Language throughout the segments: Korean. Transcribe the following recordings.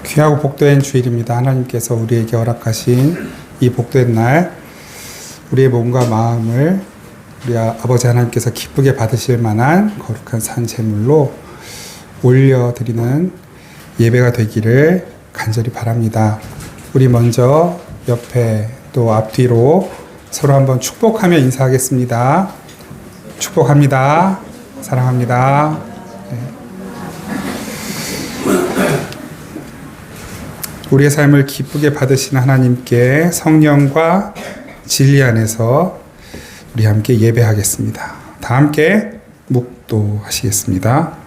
귀하고 복된 주일입니다. 하나님께서 우리에게 허락하신 이 복된 날, 우리의 몸과 마음을 우리 아버지 하나님께서 기쁘게 받으실 만한 거룩한 산 제물로 올려드리는 예배가 되기를 간절히 바랍니다. 우리 먼저 옆에 또 앞뒤로 서로 한번 축복하며 인사하겠습니다. 축복합니다. 사랑합니다. 우리의 삶을 기쁘게 받으신 하나님께 성령과 진리 안에서 우리 함께 예배하겠습니다. 다 함께 묵도하시겠습니다.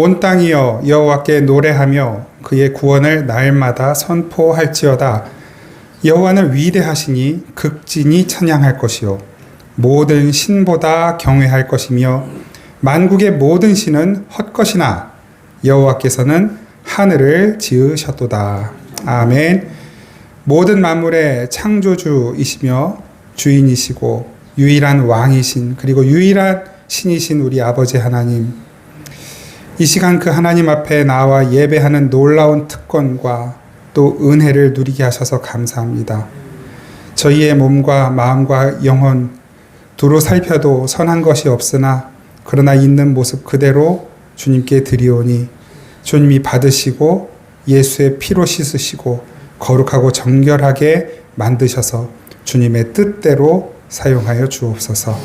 온 땅이여 여호와께 노래하며 그의 구원을 날마다 선포할지어다. 여호와는 위대하시니 극진히 찬양할 것이요 모든 신보다 경외할 것이며 만국의 모든 신은 헛것이나 여호와께서는 하늘을 지으셨도다. 아멘. 모든 만물의 창조주이시며 주인이시고 유일한 왕이신 그리고 유일한 신이신 우리 아버지 하나님, 이 시간 그 하나님 앞에 나와 예배하는 놀라운 특권과 또 은혜를 누리게 하셔서 감사합니다. 저희의 몸과 마음과 영혼 두루 살펴도 선한 것이 없으나 그러나 있는 모습 그대로 주님께 드리오니 주님이 받으시고 예수의 피로 씻으시고 거룩하고 정결하게 만드셔서 주님의 뜻대로 사용하여 주옵소서.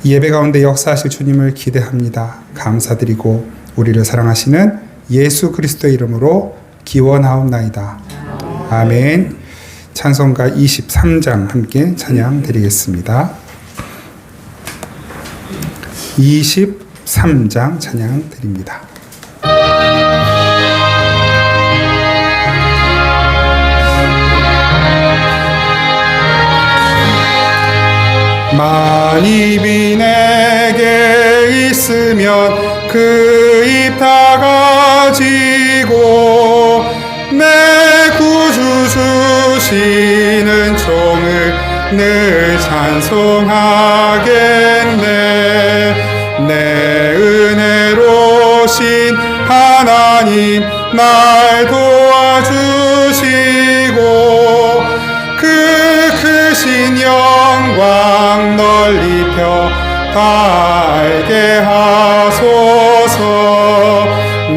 이 예배 가운데 역사하실 주님을 기대합니다. 감사드리고 우리를 사랑하시는 예수 그리스도의 이름으로 기원하옵나이다. 아멘. 찬송가 23장 함께 찬양 드리겠습니다. 23장 찬양 드립니다. 만입이 내게 있으면 그 입 다 가지고 내 구주 주시는 종을 늘 찬송하겠네. 내 은혜로신 하나님 날 도와주시고 그 크신 영광 널리 펴 알게 하소서.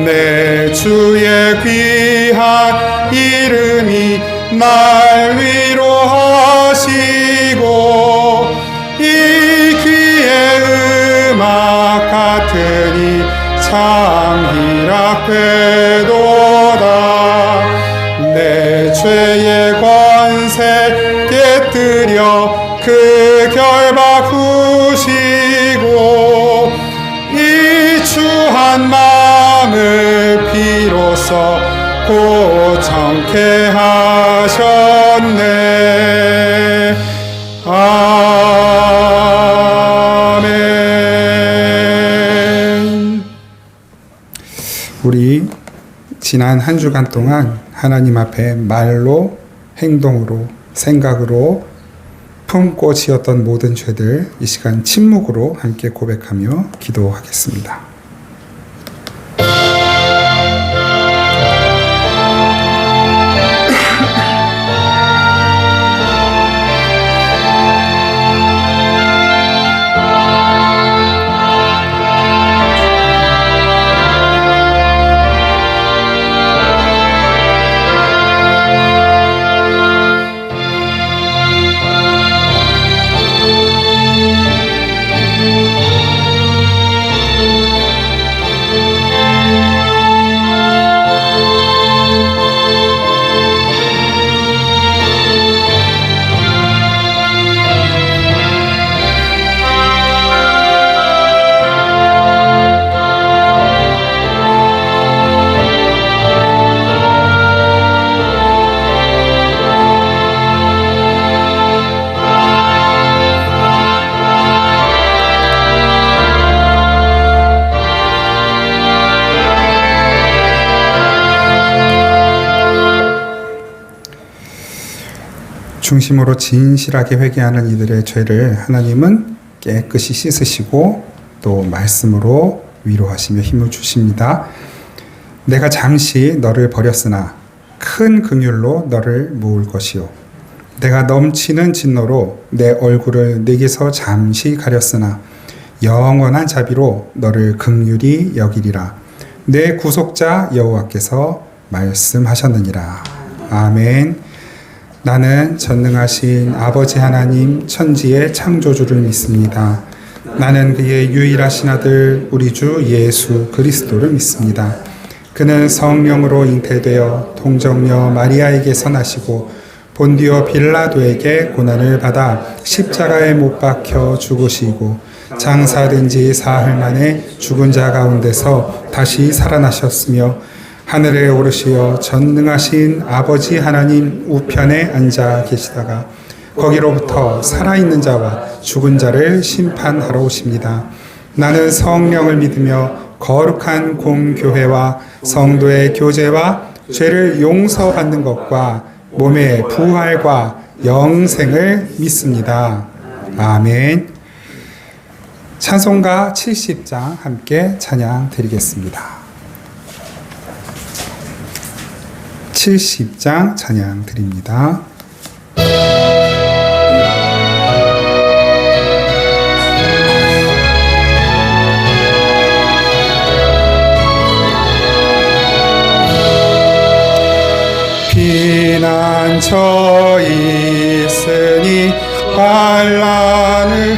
내 주의 귀한 이름이 날 위로하시고 이 귀의 음악 같으니 참 희락되도다. 내 죄의 권세 깨뜨려 그 결박 후시고 이 추한 마음을 비로소 고청케 하셨네. 아멘. 우리 지난 한 주간 동안 하나님 앞에 말로, 행동으로, 생각으로 품고 지었던 모든 죄들 이 시간 침묵으로 함께 고백하며 기도하겠습니다. 중심으로 진실하게 회개하는 이들의 죄를 하나님은 깨끗이 씻으시고 또 말씀으로 위로하시며 힘을 주십니다. 내가 잠시 너를 버렸으나 큰 긍휼로 너를 모을 것이요 내가 넘치는 진노로 내 얼굴을 내게서 잠시 가렸으나 영원한 자비로 너를 긍휼히 여기리라. 내 구속자 여호와께서 말씀하셨느니라. 아멘. 나는 전능하신 아버지 하나님 천지의 창조주를 믿습니다. 나는 그의 유일하신 아들 우리 주 예수 그리스도를 믿습니다. 그는 성령으로 잉태되어 동정녀 마리아에게서 나시고 본디오 빌라도에게 고난을 받아 십자가에 못 박혀 죽으시고 장사된 지 사흘 만에 죽은 자 가운데서 다시 살아나셨으며 하늘에 오르시어 전능하신 아버지 하나님 우편에 앉아 계시다가 거기로부터 살아있는 자와 죽은 자를 심판하러 오십니다. 나는 성령을 믿으며 거룩한 공교회와 성도의 교제와 죄를 용서받는 것과 몸의 부활과 영생을 믿습니다. 아멘. 찬송가 70장 함께 찬양 드리겠습니다. 70장 찬양 드립니다. 피난처 있으니 환난을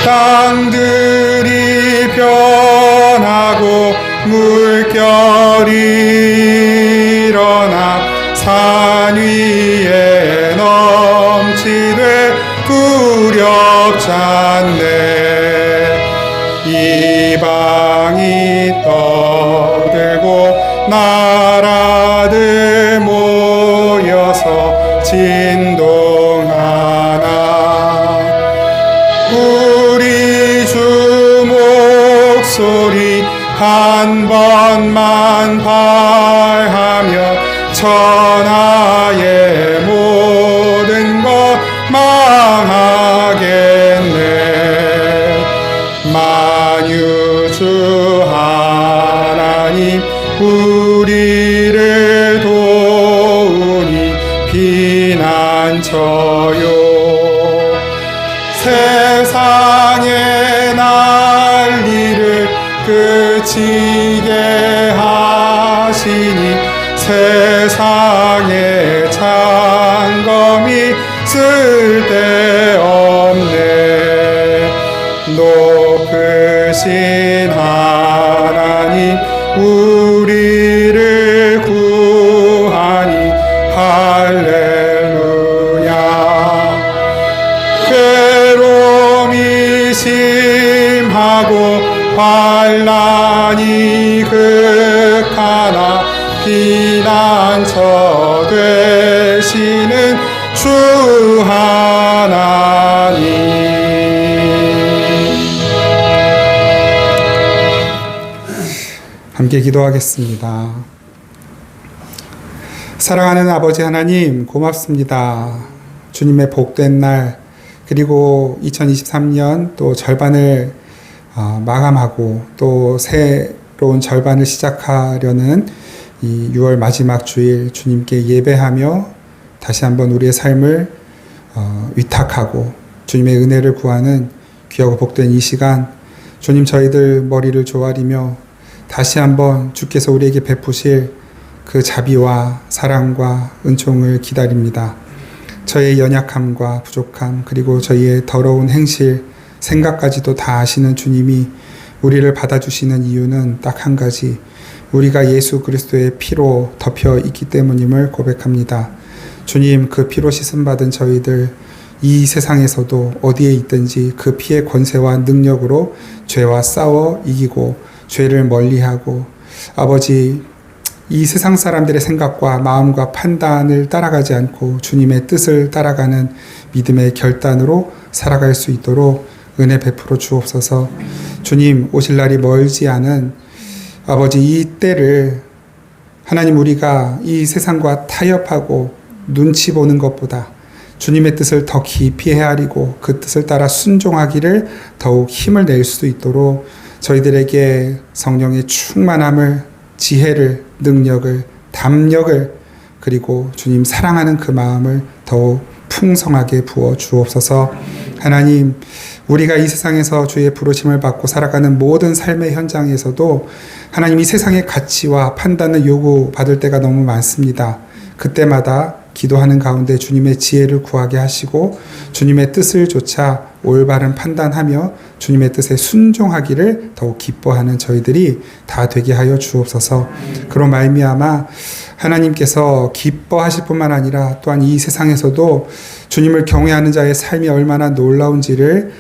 땅들이 변하고 물결이 일어나 산 위에 넘치되 두렵잖네. 이방이 떠들고 나라들 모여서 진동하나. 우리 주 목소리 한 번만 발하며 천하의 모든 것 망하겠네. 만유주 하나님 우리를 도우니 피난처요. 세상의 난리를 그치게 하시니 세상의 창검이 쓸데없네. 높으신 하나님 우리를 구하니 할렐루야. 괴로움이 심하고 환난이 극하나 피난처 되시는 주 하나님. 함께 기도하겠습니다. 사랑하는 아버지 하나님 고맙습니다. 주님의 복된 날 그리고 2023년 또 절반을 마감하고 또 새로운 절반을 시작하려는 이 6월 마지막 주일 주님께 예배하며 다시 한번 우리의 삶을 위탁하고 주님의 은혜를 구하는 귀하고 복된 이 시간 주님 저희들 머리를 조아리며 다시 한번 주께서 우리에게 베푸실 그 자비와 사랑과 은총을 기다립니다. 저희의 연약함과 부족함 그리고 저희의 더러운 행실 생각까지도 다 아시는 주님이 우리를 받아주시는 이유는 딱 한 가지 우리가 예수 그리스도의 피로 덮여 있기 때문임을 고백합니다. 주님 그 피로 씻음받은 저희들 이 세상에서도 어디에 있든지 그 피의 권세와 능력으로 죄와 싸워 이기고 죄를 멀리하고 아버지 이 세상 사람들의 생각과 마음과 판단을 따라가지 않고 주님의 뜻을 따라가는 믿음의 결단으로 살아갈 수 있도록 은혜 베풀어 주옵소서. 주님 오실 날이 멀지 않은 아버지, 이 때를 하나님, 우리가 이 세상과 타협하고 눈치 보는 것보다 주님의 뜻을 더 깊이 헤아리고 그 뜻을 따라 순종하기를 더욱 힘을 낼 수 있도록 저희들에게 성령의 충만함을, 지혜를, 능력을, 담력을, 그리고 주님 사랑하는 그 마음을 더욱 풍성하게 부어 주옵소서. 하나님, 우리가 이 세상에서 주의 부르심을 받고 살아가는 모든 삶의 현장에서도 하나님, 이 세상의 가치와 판단을 요구받을 때가 너무 많습니다. 그때마다 기도하는 가운데 주님의 지혜를 구하게 하시고 주님의 뜻을 조차 올바른 판단하며 주님의 뜻에 순종하기를 더욱 기뻐하는 저희들이 다 되게 하여 주옵소서. 그로 말미암아 하나님께서 기뻐하실 뿐만 아니라 또한 이 세상에서도 주님을 경외하는 자의 삶이 얼마나 놀라운지를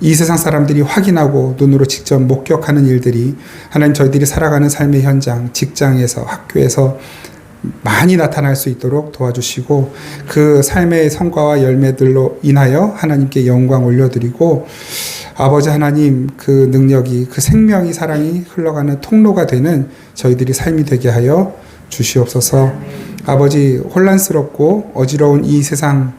이 세상 사람들이 확인하고 눈으로 직접 목격하는 일들이 하나님, 저희들이 살아가는 삶의 현장, 직장에서, 학교에서 많이 나타날 수 있도록 도와주시고 그 삶의 성과와 열매들로 인하여 하나님께 영광 올려드리고 아버지 하나님, 그 능력이, 그 생명이, 사랑이 흘러가는 통로가 되는 저희들이 삶이 되게 하여 주시옵소서. 아버지, 혼란스럽고 어지러운 이 세상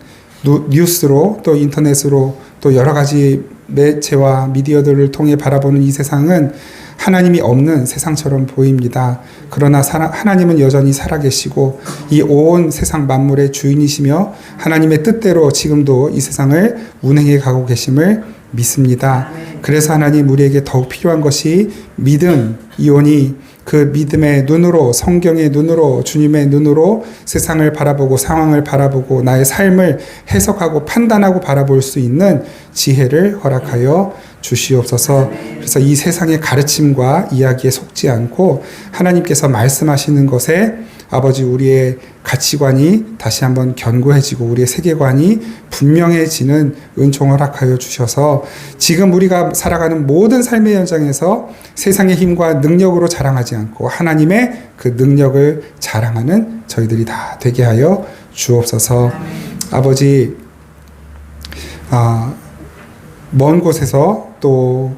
뉴스로 또 인터넷으로 또 여러 가지 매체와 미디어들을 통해 바라보는 이 세상은 하나님이 없는 세상처럼 보입니다. 그러나 하나님은 여전히 살아계시고 이 온 세상 만물의 주인이시며 하나님의 뜻대로 지금도 이 세상을 운행해 가고 계심을 믿습니다. 그래서 하나님, 우리에게 더욱 필요한 것이 믿음이오니 그 믿음의 눈으로, 성경의 눈으로, 주님의 눈으로 세상을 바라보고 상황을 바라보고 나의 삶을 해석하고 판단하고 바라볼 수 있는 지혜를 허락하여 주시옵소서. 그래서 이 세상의 가르침과 이야기에 속지 않고 하나님께서 말씀하시는 것에 아버지, 우리의 가치관이 다시 한번 견고해지고 우리의 세계관이 분명해지는 은총 허락하여 주셔서 지금 우리가 살아가는 모든 삶의 현장에서 세상의 힘과 능력으로 자랑하지 않고 하나님의 그 능력을 자랑하는 저희들이 다 되게 하여 주옵소서. 아버지, 먼 곳에서 또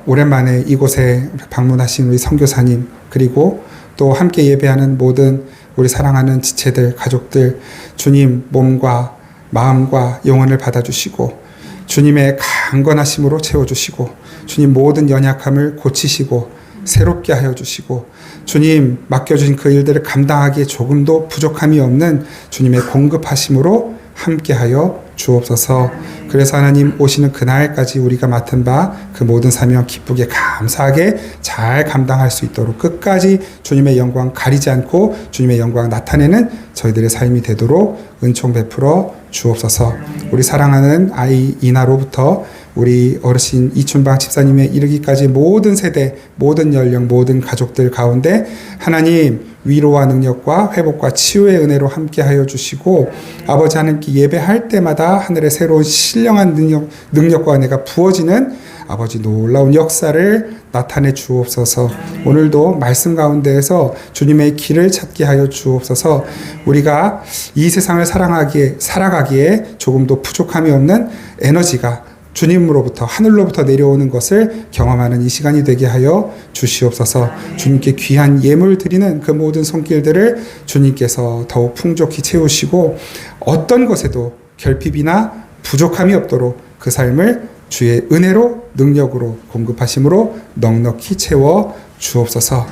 오랜만에 이곳에 방문하신 우리 선교사님, 그리고 또 함께 예배하는 모든 우리 사랑하는 지체들, 가족들, 주님 몸과 마음과 영혼을 받아주시고 주님의 강건하심으로 채워주시고 주님 모든 연약함을 고치시고 새롭게 하여 주시고 주님 맡겨주신 그 일들을 감당하기에 조금도 부족함이 없는 주님의 공급하심으로 함께하여 주옵소서. 그래서 하나님, 오시는 그날까지 우리가 맡은 바 그 모든 사명 기쁘게 감사하게 잘 감당할 수 있도록 끝까지 주님의 영광 가리지 않고 주님의 영광 나타내는 저희들의 삶이 되도록 은총 베풀어 주옵소서. 우리 사랑하는 아이 이나로부터 우리 어르신 이춘방 집사님에 이르기까지 모든 세대, 모든 연령, 모든 가족들 가운데 하나님 위로와 능력과 회복과 치유의 은혜로 함께하여 주시고 아버지 하나님께 예배할 때마다 하늘의 새로운 신령한 능력과 은혜가 부어지는 아버지 놀라운 역사를 나타내 주옵소서. 오늘도 말씀 가운데에서 주님의 길을 찾게 하여 주옵소서. 우리가 이 세상을 살아가기에 조금도 부족함이 없는 에너지가 주님으로부터, 하늘로부터 내려오는 것을 경험하는 이 시간이 되게 하여 주시옵소서. 주님께 귀한 예물 드리는 그 모든 손길들을 주님께서 더욱 풍족히 채우시고 어떤 것에도 결핍이나 부족함이 없도록 그 삶을 주의 은혜로, 능력으로, 공급하심으로 넉넉히 채워 주옵소서.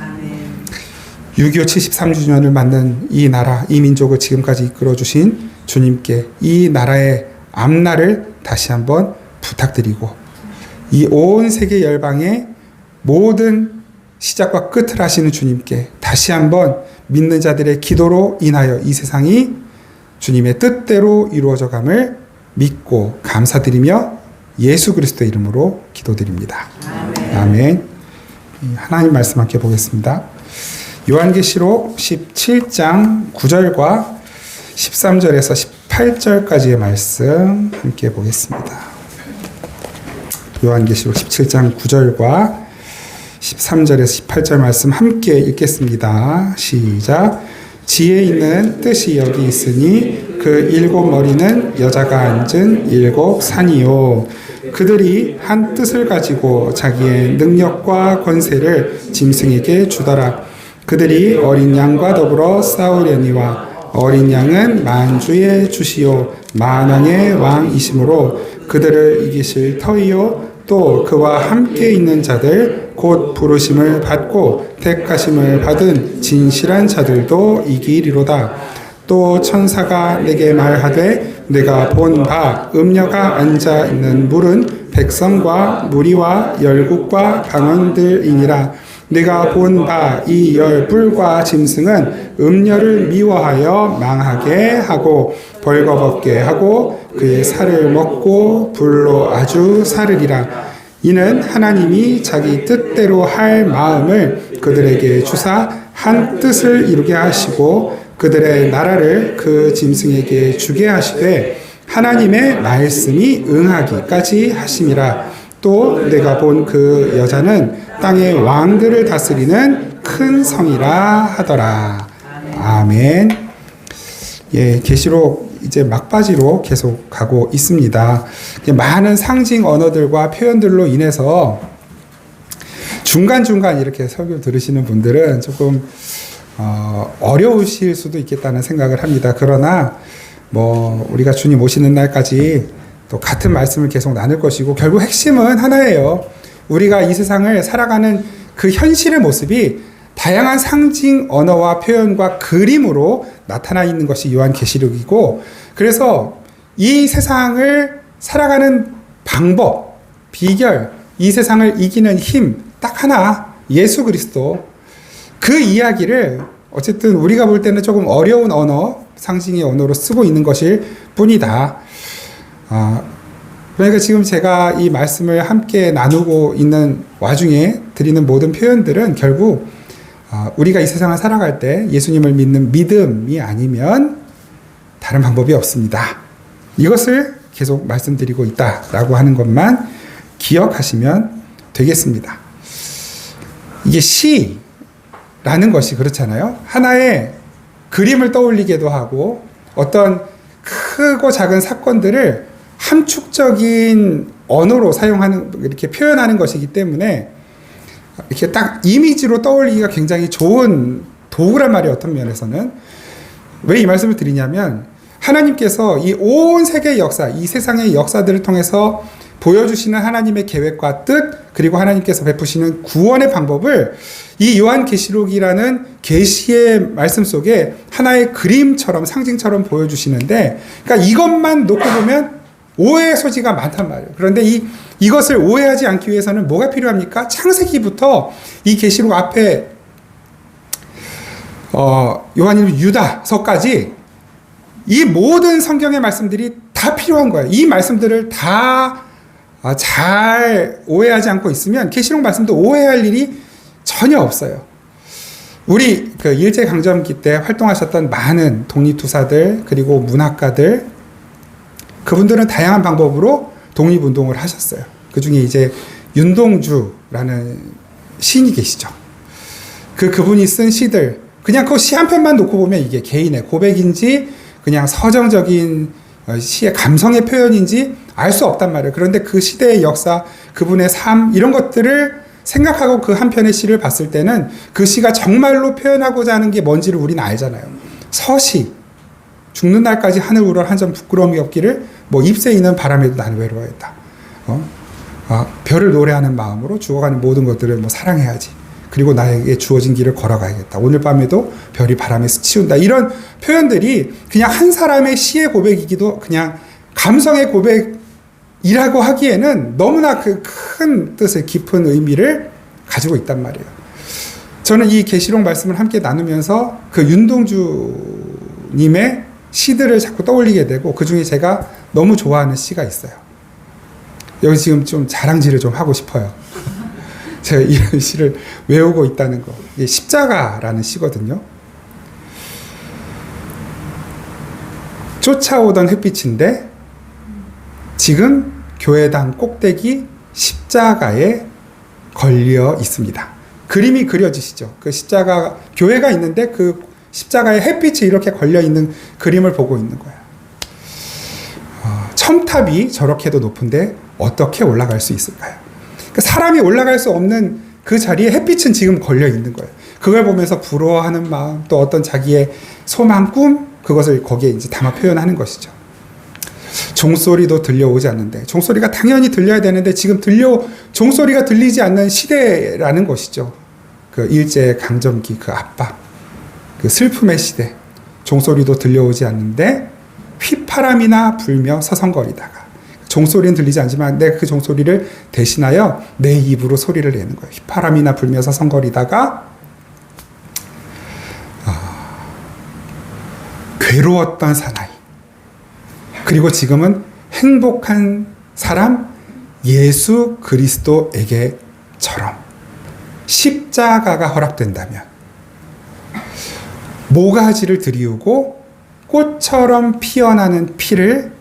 6.25 73주년을 맞는 이 나라, 이 민족을 지금까지 이끌어주신 주님께 이 나라의 앞날을 다시 한번 부탁드리고 이 온 세계 열방의 모든 시작과 끝을 하시는 주님께 다시 한번 믿는 자들의 기도로 인하여 이 세상이 주님의 뜻대로 이루어져감을 믿고 감사드리며 예수 그리스도의 이름으로 기도드립니다. 아멘. 하나님 말씀 함께 보겠습니다. 요한계시록 17장 9절과 13절에서 18절까지의 말씀 함께 보겠습니다. 요한계시록 17장 9절과 13절에서 18절 말씀 함께 읽겠습니다. 시작. 지혜 있는 뜻이 여기 있으니 그 일곱 머리는 여자가 앉은 일곱 산이요 그들이 한 뜻을 가지고 자기의 능력과 권세를 짐승에게 주더라. 그들이 어린 양과 더불어 싸우려니와 어린 양은 만주의 주시요 만왕의 왕이시므로 그들을 이기실 터이요 또 그와 함께 있는 자들 곧 부르심을 받고 택하심을 받은 진실한 자들도 이기리로다. 또 천사가 내게 말하되 내가 본 바 음녀가 앉아 있는 물은 백성과 무리와 열국과 강원들이니라. 내가 본 바 이 열불과 짐승은 음녀를 미워하여 망하게 하고 벌거벗게 하고 그의 살을 먹고 불로 아주 사르리라. 이는 하나님이 자기 뜻대로 할 마음을 그들에게 주사 한 뜻을 이루게 하시고 그들의 나라를 그 짐승에게 주게 하시되 하나님의 말씀이 응하기까지 하심이라. 또 내가 본 그 여자는 땅의 왕들을 다스리는 큰 성이라 하더라. 아멘. 예, 계시록 이제 막바지로 계속 가고 있습니다. 많은 상징 언어들과 표현들로 인해서 중간중간 이렇게 설교 들으시는 분들은 조금 어려우실 수도 있겠다는 생각을 합니다. 그러나 뭐 우리가 주님 오시는 날까지 또 같은 말씀을 계속 나눌 것이고 결국 핵심은 하나예요. 우리가 이 세상을 살아가는 그 현실의 모습이 다양한 상징 언어와 표현과 그림으로 나타나 있는 것이 요한계시록이고, 그래서 이 세상을 살아가는 방법, 비결, 이 세상을 이기는 힘 딱 하나, 예수 그리스도. 그 이야기를 어쨌든 우리가 볼 때는 조금 어려운 언어, 상징의 언어로 쓰고 있는 것일 뿐이다. 그러니까 지금 제가 이 말씀을 함께 나누고 있는 와중에 드리는 모든 표현들은 결국 우리가 이 세상을 살아갈 때 예수님을 믿는 믿음이 아니면 다른 방법이 없습니다. 이것을 계속 말씀드리고 있다라고 하는 것만 기억하시면 되겠습니다. 이게 시라는 것이 그렇잖아요. 하나의 그림을 떠올리게도 하고 어떤 크고 작은 사건들을 함축적인 언어로 사용하는, 이렇게 표현하는 것이기 때문에 이렇게 딱 이미지로 떠올리기가 굉장히 좋은 도구란 말이에요. 어떤 면에서는. 왜 이 말씀을 드리냐면 하나님께서 이 온 세계의 역사, 이 세상의 역사들을 통해서 보여주시는 하나님의 계획과 뜻, 그리고 하나님께서 베푸시는 구원의 방법을 이 요한계시록이라는 계시의 말씀 속에 하나의 그림처럼, 상징처럼 보여주시는데, 그러니까 이것만 놓고 보면 오해의 소지가 많단 말이에요. 그런데 이것을 오해하지 않기 위해서는 뭐가 필요합니까? 창세기부터 이 계시록 앞에 요한일서 유다서까지 이 모든 성경의 말씀들이 다 필요한 거예요. 이 말씀들을 다 잘 오해하지 않고 있으면 계시록 말씀도 오해할 일이 전혀 없어요. 우리 그 일제강점기 때 활동하셨던 많은 독립투사들, 그리고 문학가들, 그분들은 다양한 방법으로 독립운동을 하셨어요. 그 중에 이제 윤동주라는 시인이 계시죠. 그분이 쓴 시들, 그냥 그 시 한 편만 놓고 보면 이게 개인의 고백인지 그냥 서정적인 시의 감성의 표현인지 알 수 없단 말이에요. 그런데 그 시대의 역사, 그분의 삶, 이런 것들을 생각하고 그 한 편의 시를 봤을 때는 그 시가 정말로 표현하고자 하는 게 뭔지를 우리는 알잖아요. 서시, 죽는 날까지 하늘 우러러 한 점 부끄러움이 없기를, 뭐 잎새 있는 바람에도 나는 외로워했다. 별을 노래하는 마음으로 죽어가는 모든 것들을 뭐 사랑해야지. 그리고 나에게 주어진 길을 걸어가야겠다. 오늘 밤에도 별이 바람에 스치운다. 이런 표현들이 그냥 한 사람의 시의 고백이기도, 그냥 감성의 고백이라고 하기에는 너무나 그 큰 뜻을, 깊은 의미를 가지고 있단 말이에요. 저는 이 계시록 말씀을 함께 나누면서 그 윤동주님의 시들을 자꾸 떠올리게 되고, 그 중에 제가 너무 좋아하는 시가 있어요. 여기 지금 좀 자랑질을 좀 하고 싶어요. 제가 이런 시를 외우고 있다는 거. 이게 십자가라는 시거든요. 쫓아오던 햇빛인데 지금 교회당 꼭대기 십자가에 걸려 있습니다. 그림이 그려지시죠. 그 십자가, 교회가 있는데 그 십자가에 햇빛이 이렇게 걸려 있는 그림을 보고 있는 거예요. 첨탑이 저렇게도 높은데 어떻게 올라갈 수 있을까요? 그러니까 사람이 올라갈 수 없는 그 자리에 햇빛은 지금 걸려 있는 거예요. 그걸 보면서 부러워하는 마음, 또 어떤 자기의 소망, 꿈, 그것을 거기에 이제 담아 표현하는 것이죠. 종소리도 들려오지 않는데, 종소리가 당연히 들려야 되는데 지금 종소리가 들리지 않는 시대라는 것이죠. 그 일제 강점기 그 압박, 그 슬픔의 시대. 종소리도 들려오지 않는데 휘파람이나 불며 서성거리다가, 종소리는 들리지 않지만 내가 그 종소리를 대신하여 내 입으로 소리를 내는 거예요. 휘파람이나 불며 서성거리다가 괴로웠던 사나이, 그리고 지금은 행복한 사람 예수 그리스도에게처럼 십자가가 허락된다면 모가지를 들이우고 꽃처럼 피어나는 피를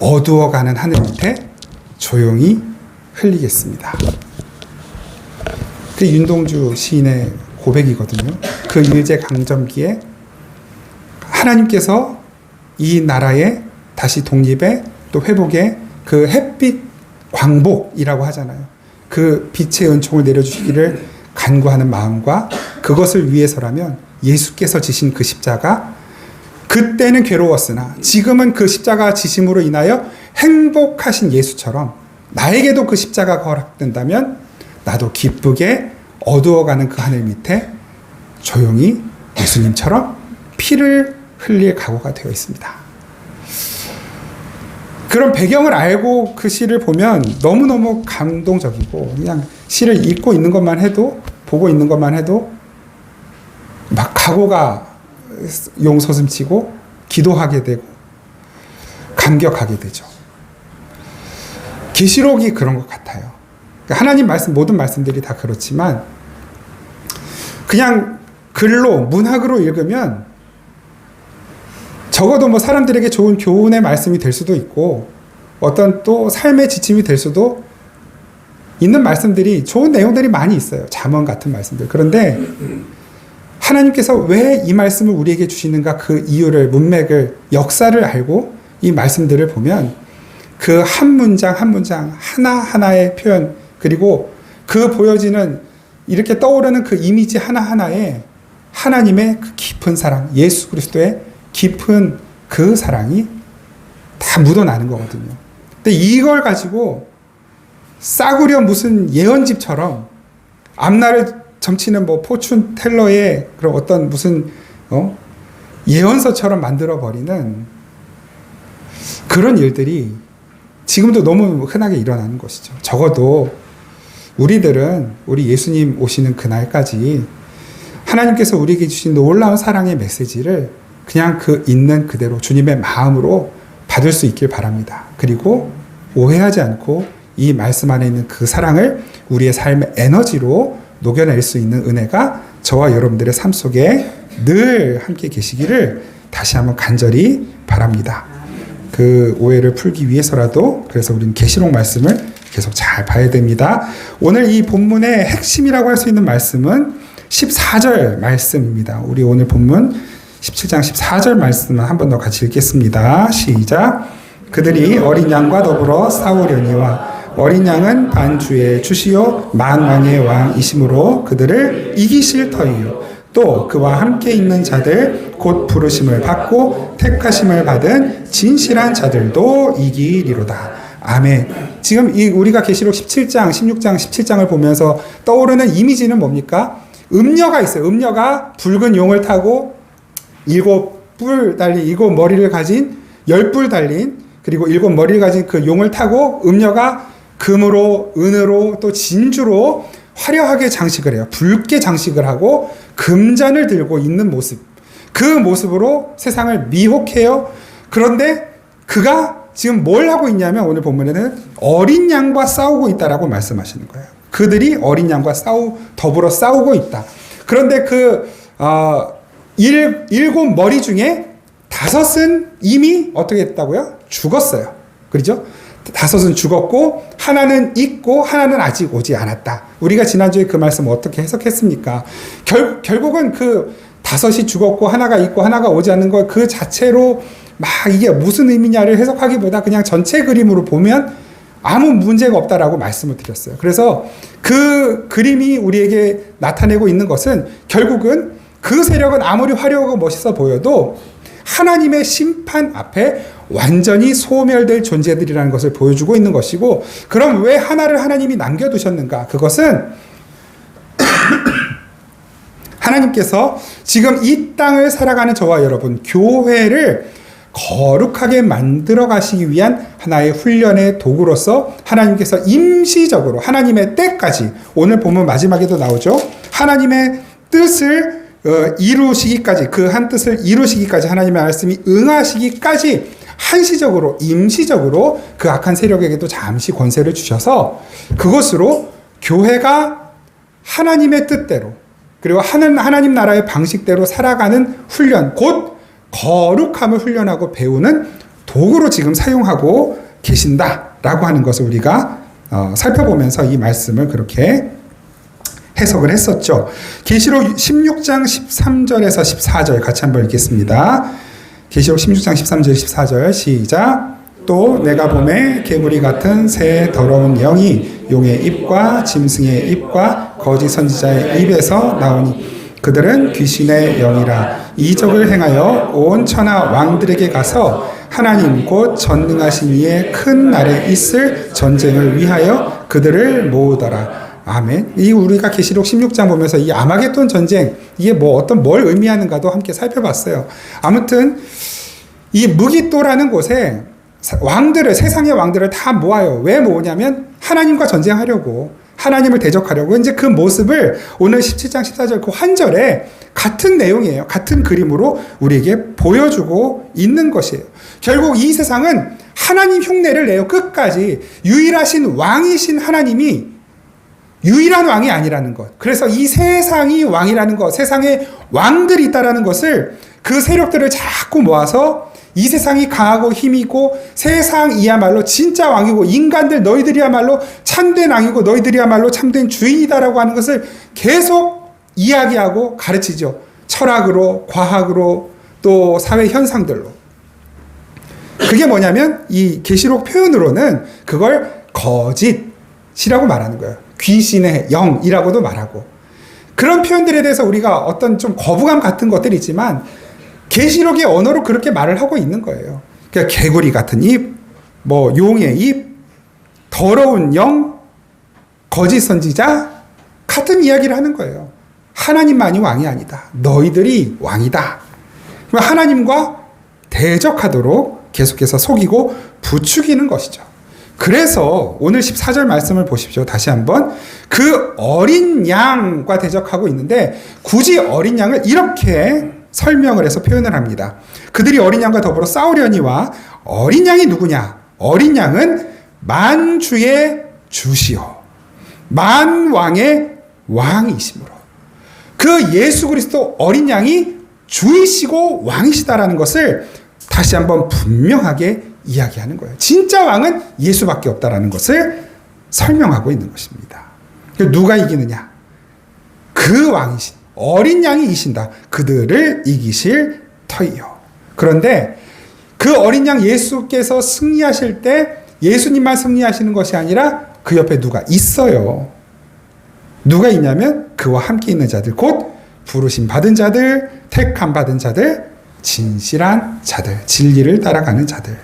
어두워가는 하늘 밑에 조용히 흘리겠습니다. 그 윤동주 시인의 고백이거든요. 그 일제강점기에 하나님께서 이 나라의 다시 독립에 또 회복에 그 햇빛 광복이라고 하잖아요. 그 빛의 은총을 내려주시기를 간구하는 마음과 그것을 위해서라면 예수께서 지신 그 십자가, 그때는 괴로웠으나 지금은 그 십자가 지심으로 인하여 행복하신 예수처럼 나에게도 그 십자가가 허락된다면 나도 기쁘게 어두워가는 그 하늘 밑에 조용히 예수님처럼 피를 흘릴 각오가 되어 있습니다. 그런 배경을 알고 그 시를 보면 너무너무 감동적이고, 그냥 시를 읽고 있는 것만 해도, 보고 있는 것만 해도 막 각오가 용서슴치고 기도하게 되고 감격하게 되죠. 계시록이 그런 것 같아요. 하나님 말씀, 모든 말씀들이 다 그렇지만 그냥 글로, 문학으로 읽으면 적어도 뭐 사람들에게 좋은 교훈의 말씀이 될 수도 있고 어떤 또 삶의 지침이 될 수도 있는 말씀들이, 좋은 내용들이 많이 있어요. 잠언 같은 말씀들. 그런데 하나님께서 왜 이 말씀을 우리에게 주시는가, 그 이유를, 문맥을, 역사를 알고 이 말씀들을 보면 그 한 문장 한 문장 하나하나의 표현, 그리고 그 보여지는, 이렇게 떠오르는 그 이미지 하나하나에 하나님의 그 깊은 사랑, 예수 그리스도의 깊은 그 사랑이 다 묻어나는 거거든요. 근데 이걸 가지고 싸구려 무슨 예언집처럼 앞날을 점치는 뭐 포춘 텔러의 그런 어떤 무슨 예언서처럼 만들어버리는 그런 일들이 지금도 너무 흔하게 일어나는 것이죠. 적어도 우리들은 우리 예수님 오시는 그날까지 하나님께서 우리에게 주신 놀라운 사랑의 메시지를 그냥 그 있는 그대로 주님의 마음으로 받을 수 있길 바랍니다. 그리고 오해하지 않고 이 말씀 안에 있는 그 사랑을 우리의 삶의 에너지로 녹여낼 수 있는 은혜가 저와 여러분들의 삶 속에 늘 함께 계시기를 다시 한번 간절히 바랍니다. 그 오해를 풀기 위해서라도 그래서 우리는 계시록 말씀을 계속 잘 봐야 됩니다. 오늘 이 본문의 핵심이라고 할 수 있는 말씀은 14절 말씀입니다. 우리 오늘 본문 17장 14절 말씀을 한 번 더 같이 읽겠습니다. 시작. 그들이 어린 양과 더불어 싸우려니와 어린 양은 반주의 주시요 만왕의 왕이심으로 그들을 이기실 터이요. 또 그와 함께 있는 자들 곧 부르심을 받고 택하심을 받은 진실한 자들도 이기리로다. 아멘. 지금 우리가 계시록 17장, 16장, 17장을 보면서 떠오르는 이미지는 뭡니까? 음녀가 있어요. 음녀가 붉은 용을 타고 7뿔 달린, 7머리를 가진 10뿔 달린, 그리고 7머리를 가진 그 용을 타고 음녀가 금으로, 은으로, 또 진주로 화려하게 장식을 해요. 붉게 장식을 하고 금잔을 들고 있는 모습. 그 모습으로 세상을 미혹해요. 그런데 그가 지금 뭘 하고 있냐면 오늘 본문에는 어린 양과 싸우고 있다라고 말씀하시는 거예요. 그들이 어린 양과 더불어 싸우고 있다. 그런데 그 7머리 중에 5은 이미 어떻게 했다고요? 죽었어요. 그렇죠? 5은 죽었고 하나는 있고 하나는 아직 오지 않았다. 우리가 지난주에 그 말씀 어떻게 해석했습니까? 결국은 그 5이 죽었고 하나가 있고 하나가 오지 않는 것 그 자체로 막 이게 무슨 의미냐를 해석하기보다 그냥 전체 그림으로 보면 아무 문제가 없다라고 말씀을 드렸어요. 그래서 그 그림이 우리에게 나타내고 있는 것은 결국은 그 세력은 아무리 화려하고 멋있어 보여도 하나님의 심판 앞에 완전히 소멸될 존재들이라는 것을 보여주고 있는 것이고, 그럼 왜 하나를 하나님이 남겨두셨는가? 그것은 하나님께서 지금 이 땅을 살아가는 저와 여러분, 교회를 거룩하게 만들어 가시기 위한 하나의 훈련의 도구로서 하나님께서 임시적으로 하나님의 때까지, 오늘 보면 마지막에도 나오죠. 하나님의 뜻을 이루시기까지, 그 한 뜻을 이루시기까지, 하나님의 말씀이 응하시기까지 한시적으로, 임시적으로 그 악한 세력에게도 잠시 권세를 주셔서 그것으로 교회가 하나님의 뜻대로, 그리고 하나님 나라의 방식대로 살아가는 훈련, 곧 거룩함을 훈련하고 배우는 도구로 지금 사용하고 계신다라고 하는 것을 우리가 살펴보면서 이 말씀을 그렇게 해석을 했었죠. 계시록 16장 13절에서 14절 같이 한번 읽겠습니다. 계시록 16장 13절 14절 시작. 또 내가 보매 개구리 같은 새 더러운 영이 용의 입과 짐승의 입과 거짓 선지자의 입에서 나오니 그들은 귀신의 영이라 이적을 행하여 온 천하 왕들에게 가서 하나님 곧 전능하신 이의 큰 날에 있을 전쟁을 위하여 그들을 모으더라. 아멘. 이 우리가 계시록 16장 보면서 이 아마겟돈 전쟁, 이게 뭘 의미하는가도 함께 살펴봤어요. 아무튼 이 무기또라는 곳에 세상의 왕들을 다 모아요. 왜 모으냐면 하나님과 전쟁하려고, 하나님을 대적하려고. 이제 그 모습을 오늘 17장 14절 그 한 절에 같은 내용이에요. 같은 그림으로 우리에게 보여주고 있는 것이에요. 결국 이 세상은 하나님 흉내를 내요. 끝까지 유일하신 왕이신 하나님이 유일한 왕이 아니라는 것. 그래서 이 세상이 왕이라는 것, 세상에 왕들이 있다라는 것을, 그 세력들을 자꾸 모아서 이 세상이 강하고 힘이고 세상이야말로 진짜 왕이고 인간들 너희들이야말로 참된 왕이고 너희들이야말로 참된 주인이다라고 하는 것을 계속 이야기하고 가르치죠. 철학으로, 과학으로, 또 사회 현상들로. 그게 뭐냐면 이 계시록 표현으로는 그걸 거짓이라고 말하는 거예요. 귀신의 영이라고도 말하고. 그런 표현들에 대해서 우리가 어떤 좀 거부감 같은 것들이 있지만 계시록의 언어로 그렇게 말을 하고 있는 거예요. 그러니까 개구리 같은 입, 용의 입, 더러운 영, 거짓 선지자, 같은 이야기를 하는 거예요. 하나님만이 왕이 아니다. 너희들이 왕이다. 하나님과 대적하도록 계속해서 속이고 부추기는 것이죠. 그래서 오늘 14절 말씀을 보십시오. 다시 한번. 그 어린 양과 대적하고 있는데 굳이 어린 양을 이렇게 설명을 해서 표현을 합니다. 그들이 어린 양과 더불어 싸우려니와, 어린 양이 누구냐? 어린 양은 만주의 주시오, 만왕의 왕이시므로. 그 예수 그리스도 어린 양이 주이시고 왕이시다라는 것을 다시 한번 분명하게 이야기하는 거예요. 진짜 왕은 예수밖에 없다라는 것을 설명하고 있는 것입니다. 누가 이기느냐? 그 왕이신 어린 양이 이기신다. 그들을 이기실 터이요. 그런데 그 어린 양 예수께서 승리하실 때 예수님만 승리하시는 것이 아니라 그 옆에 누가 있어요. 누가 있냐면 그와 함께 있는 자들, 곧 부르심 받은 자들, 택함 받은 자들, 진실한 자들, 진리를 따라가는 자들.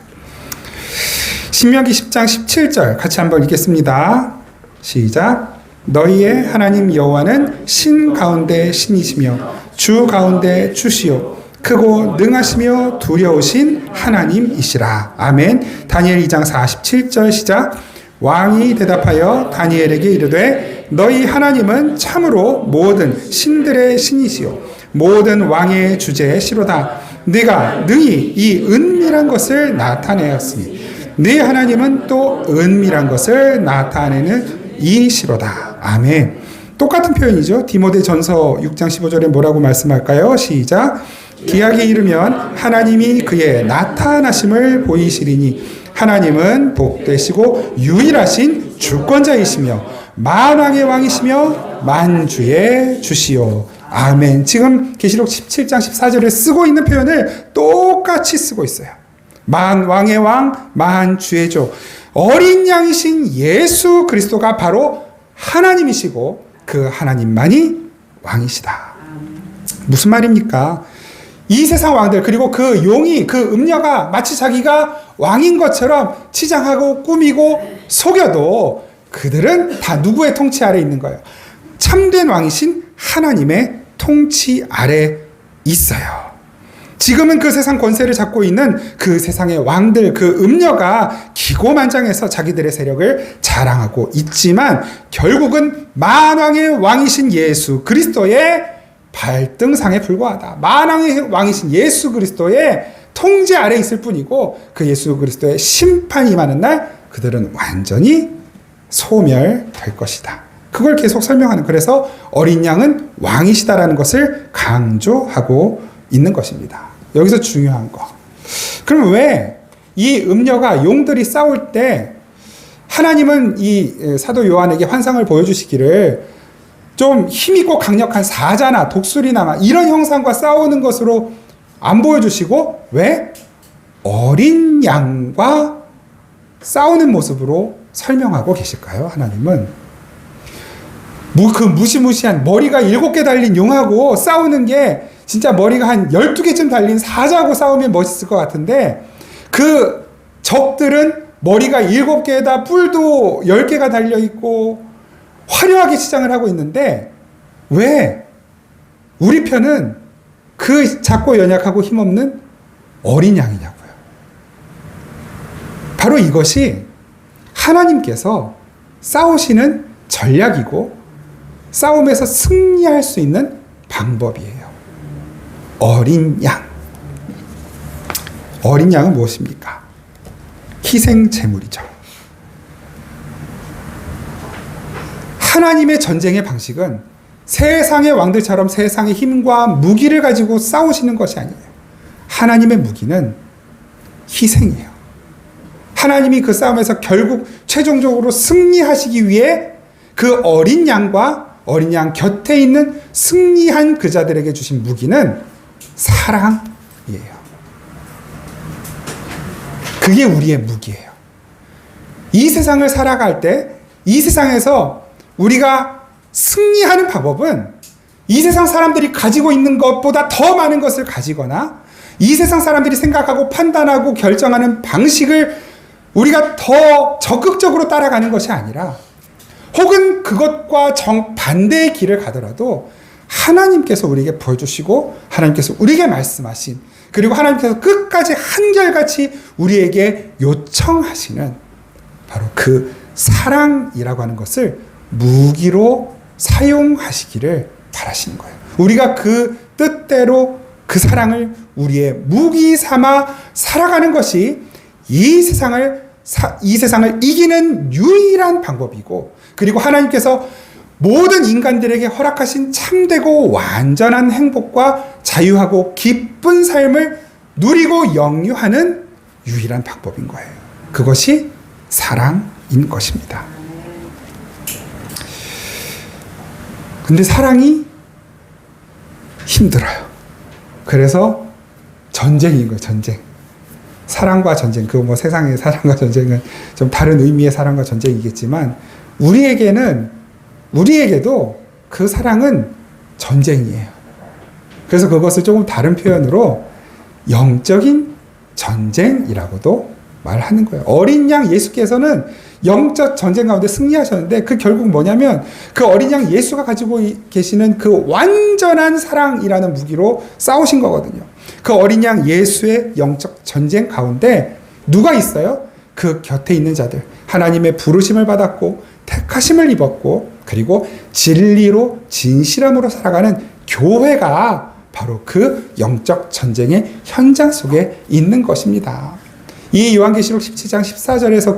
신명기 10장 17절 같이 한번 읽겠습니다. 시작. 너희의 하나님 여호와는 신 가운데 신이시며 주 가운데 주시오, 크고 능하시며 두려우신 하나님이시라. 아멘. 다니엘 2장 47절 시작. 왕이 대답하여 다니엘에게 이르되 너희 하나님은 참으로 모든 신들의 신이시오, 모든 왕의 주제시로다. 네가 능히 이 은밀한 것을 나타내었으니 네 하나님은 또 은밀한 것을 나타내는 이시로다. 아멘. 똑같은 표현이죠. 디모데전서 6장 15절에 뭐라고 말씀할까요? 시작. 기약이 이르면 하나님이 그의 나타나심을 보이시리니 하나님은 복되시고 유일하신 주권자이시며 만왕의 왕이시며 만주의 주시오. 아멘. 지금 계시록 17장 14절에 쓰고 있는 표현을 똑같이 쓰고 있어요. 만왕의 왕, 만주의 주, 어린 양이신 예수 그리스도가 바로 하나님이시고 그 하나님만이 왕이시다. 무슨 말입니까? 이 세상 왕들, 그리고 그 용이, 그 음녀가 마치 자기가 왕인 것처럼 치장하고 꾸미고 속여도 그들은 다 누구의 통치 아래 있는 거예요? 참된 왕이신 하나님의 통치 아래 있어요. 지금은 그 세상 권세를 잡고 있는 그 세상의 왕들, 그 음녀가 기고만장해서 자기들의 세력을 자랑하고 있지만 결국은 만왕의 왕이신 예수 그리스도의 발등상에 불과하다. 만왕의 왕이신 예수 그리스도의 통제 아래 있을 뿐이고 그 예수 그리스도의 심판이 임하는 날 그들은 완전히 소멸될 것이다. 그걸 계속 설명하는, 그래서 어린 양은 왕이시다라는 것을 강조하고 있는 것입니다. 여기서 중요한 거. 그럼 왜 이 음녀가 용들이 싸울 때 하나님은 이 사도 요한에게 환상을 보여주시기를 좀 힘있고 강력한 사자나 독수리나 이런 형상과 싸우는 것으로 안 보여주시고 왜? 어린 양과 싸우는 모습으로 설명하고 계실까요? 하나님은 그 무시무시한 머리가 7개 달린 용하고 싸우는 게 진짜 머리가 한 12개쯤 달린 사자하고 싸우면 멋있을 것 같은데 그 적들은 머리가 7개에다 뿔도 10개가 달려있고 화려하게 치장을 하고 있는데 왜 우리 편은 그 작고 연약하고 힘없는 어린 양이냐고요. 바로 이것이 하나님께서 싸우시는 전략이고 싸움에서 승리할 수 있는 방법이에요. 어린 양. 어린 양은 무엇입니까? 희생 제물이죠. 하나님의 전쟁의 방식은 세상의 왕들처럼 세상의 힘과 무기를 가지고 싸우시는 것이 아니에요. 하나님의 무기는 희생이에요. 하나님이 그 싸움에서 결국 최종적으로 승리하시기 위해 그 어린 양과 어린 양 곁에 있는 승리한 그 자들에게 주신 무기는 사랑이에요. 그게 우리의 무기예요. 이 세상을 살아갈 때 이 세상에서 우리가 승리하는 방법은 이 세상 사람들이 가지고 있는 것보다 더 많은 것을 가지거나 이 세상 사람들이 생각하고 판단하고 결정하는 방식을 우리가 더 적극적으로 따라가는 것이 아니라 혹은 그것과 정반대의 길을 가더라도 하나님께서 우리에게 보여주시고 하나님께서 우리에게 말씀하신 그리고 하나님께서 끝까지 한결같이 우리에게 요청하시는 바로 그 사랑이라고 하는 것을 무기로 사용하시기를 바라시는 거예요. 우리가 그 뜻대로 그 사랑을 우리의 무기 삼아 살아가는 것이 이 세상을 이기는 유일한 방법이고 그리고 하나님께서 모든 인간들에게 허락하신 참되고 완전한 행복과 자유하고 기쁜 삶을 누리고 영유하는 유일한 방법인 거예요. 그것이 사랑인 것입니다. 근데 사랑이 힘들어요. 그래서 전쟁인 거예요. 전쟁. 사랑과 전쟁. 그 뭐 세상의 사랑과 전쟁은 좀 다른 의미의 사랑과 전쟁이겠지만 우리에게도 그 사랑은 전쟁이에요. 그래서 그것을 조금 다른 표현으로 영적인 전쟁이라고도 말하는 거예요. 어린 양 예수께서는 영적 전쟁 가운데 승리하셨는데 그 결국 뭐냐면 그 어린 양 예수가 가지고 계시는 그 완전한 사랑이라는 무기로 싸우신 거거든요. 그 어린 양 예수의 영적 전쟁 가운데 누가 있어요? 그 곁에 있는 자들. 하나님의 부르심을 받았고 택하심을 입었고 그리고 진리로 진실함으로 살아가는 교회가 바로 그 영적 전쟁의 현장 속에 있는 것입니다. 이 요한계시록 17장 14절에서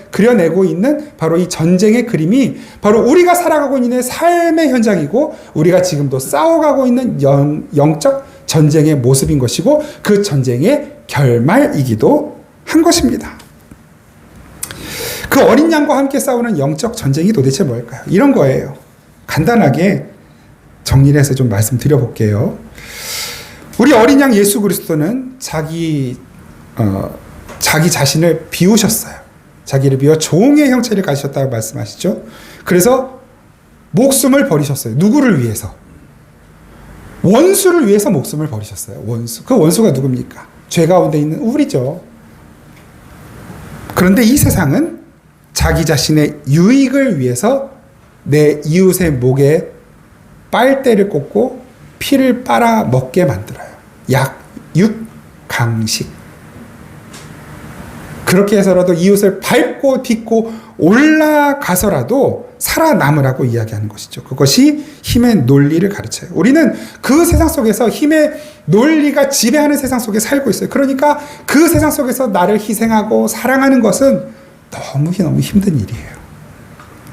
그려내고 있는 바로 이 전쟁의 그림이 바로 우리가 살아가고 있는 삶의 현장이고 우리가 지금도 싸워가고 있는 영적 전쟁의 모습인 것이고 그 전쟁의 결말이기도 한 것입니다. 그 어린 양과 함께 싸우는 영적 전쟁이 도대체 뭘까요? 이런 거예요. 간단하게 정리를 해서 좀 말씀드려 볼게요. 우리 어린 양 예수 그리스도는 자기 자기 자신을 비우셨어요. 자기를 비워 종의 형체를 가지셨다고 말씀하시죠. 그래서 목숨을 버리셨어요. 누구를 위해서? 원수를 위해서 목숨을 버리셨어요. 원수. 그 원수가 누굽니까? 죄 가운데 있는 우리죠. 그런데 이 세상은 자기 자신의 유익을 위해서 내 이웃의 목에 빨대를 꽂고 피를 빨아 먹게 만들어요. 약, 육, 강식. 그렇게 해서라도 이웃을 밟고 딛고 올라가서라도 살아남으라고 이야기하는 것이죠. 그것이 힘의 논리를 가르쳐요. 우리는 그 세상 속에서 힘의 논리가 지배하는 세상 속에 살고 있어요. 그러니까 그 세상 속에서 나를 희생하고 사랑하는 것은 너무 힘든 일이에요.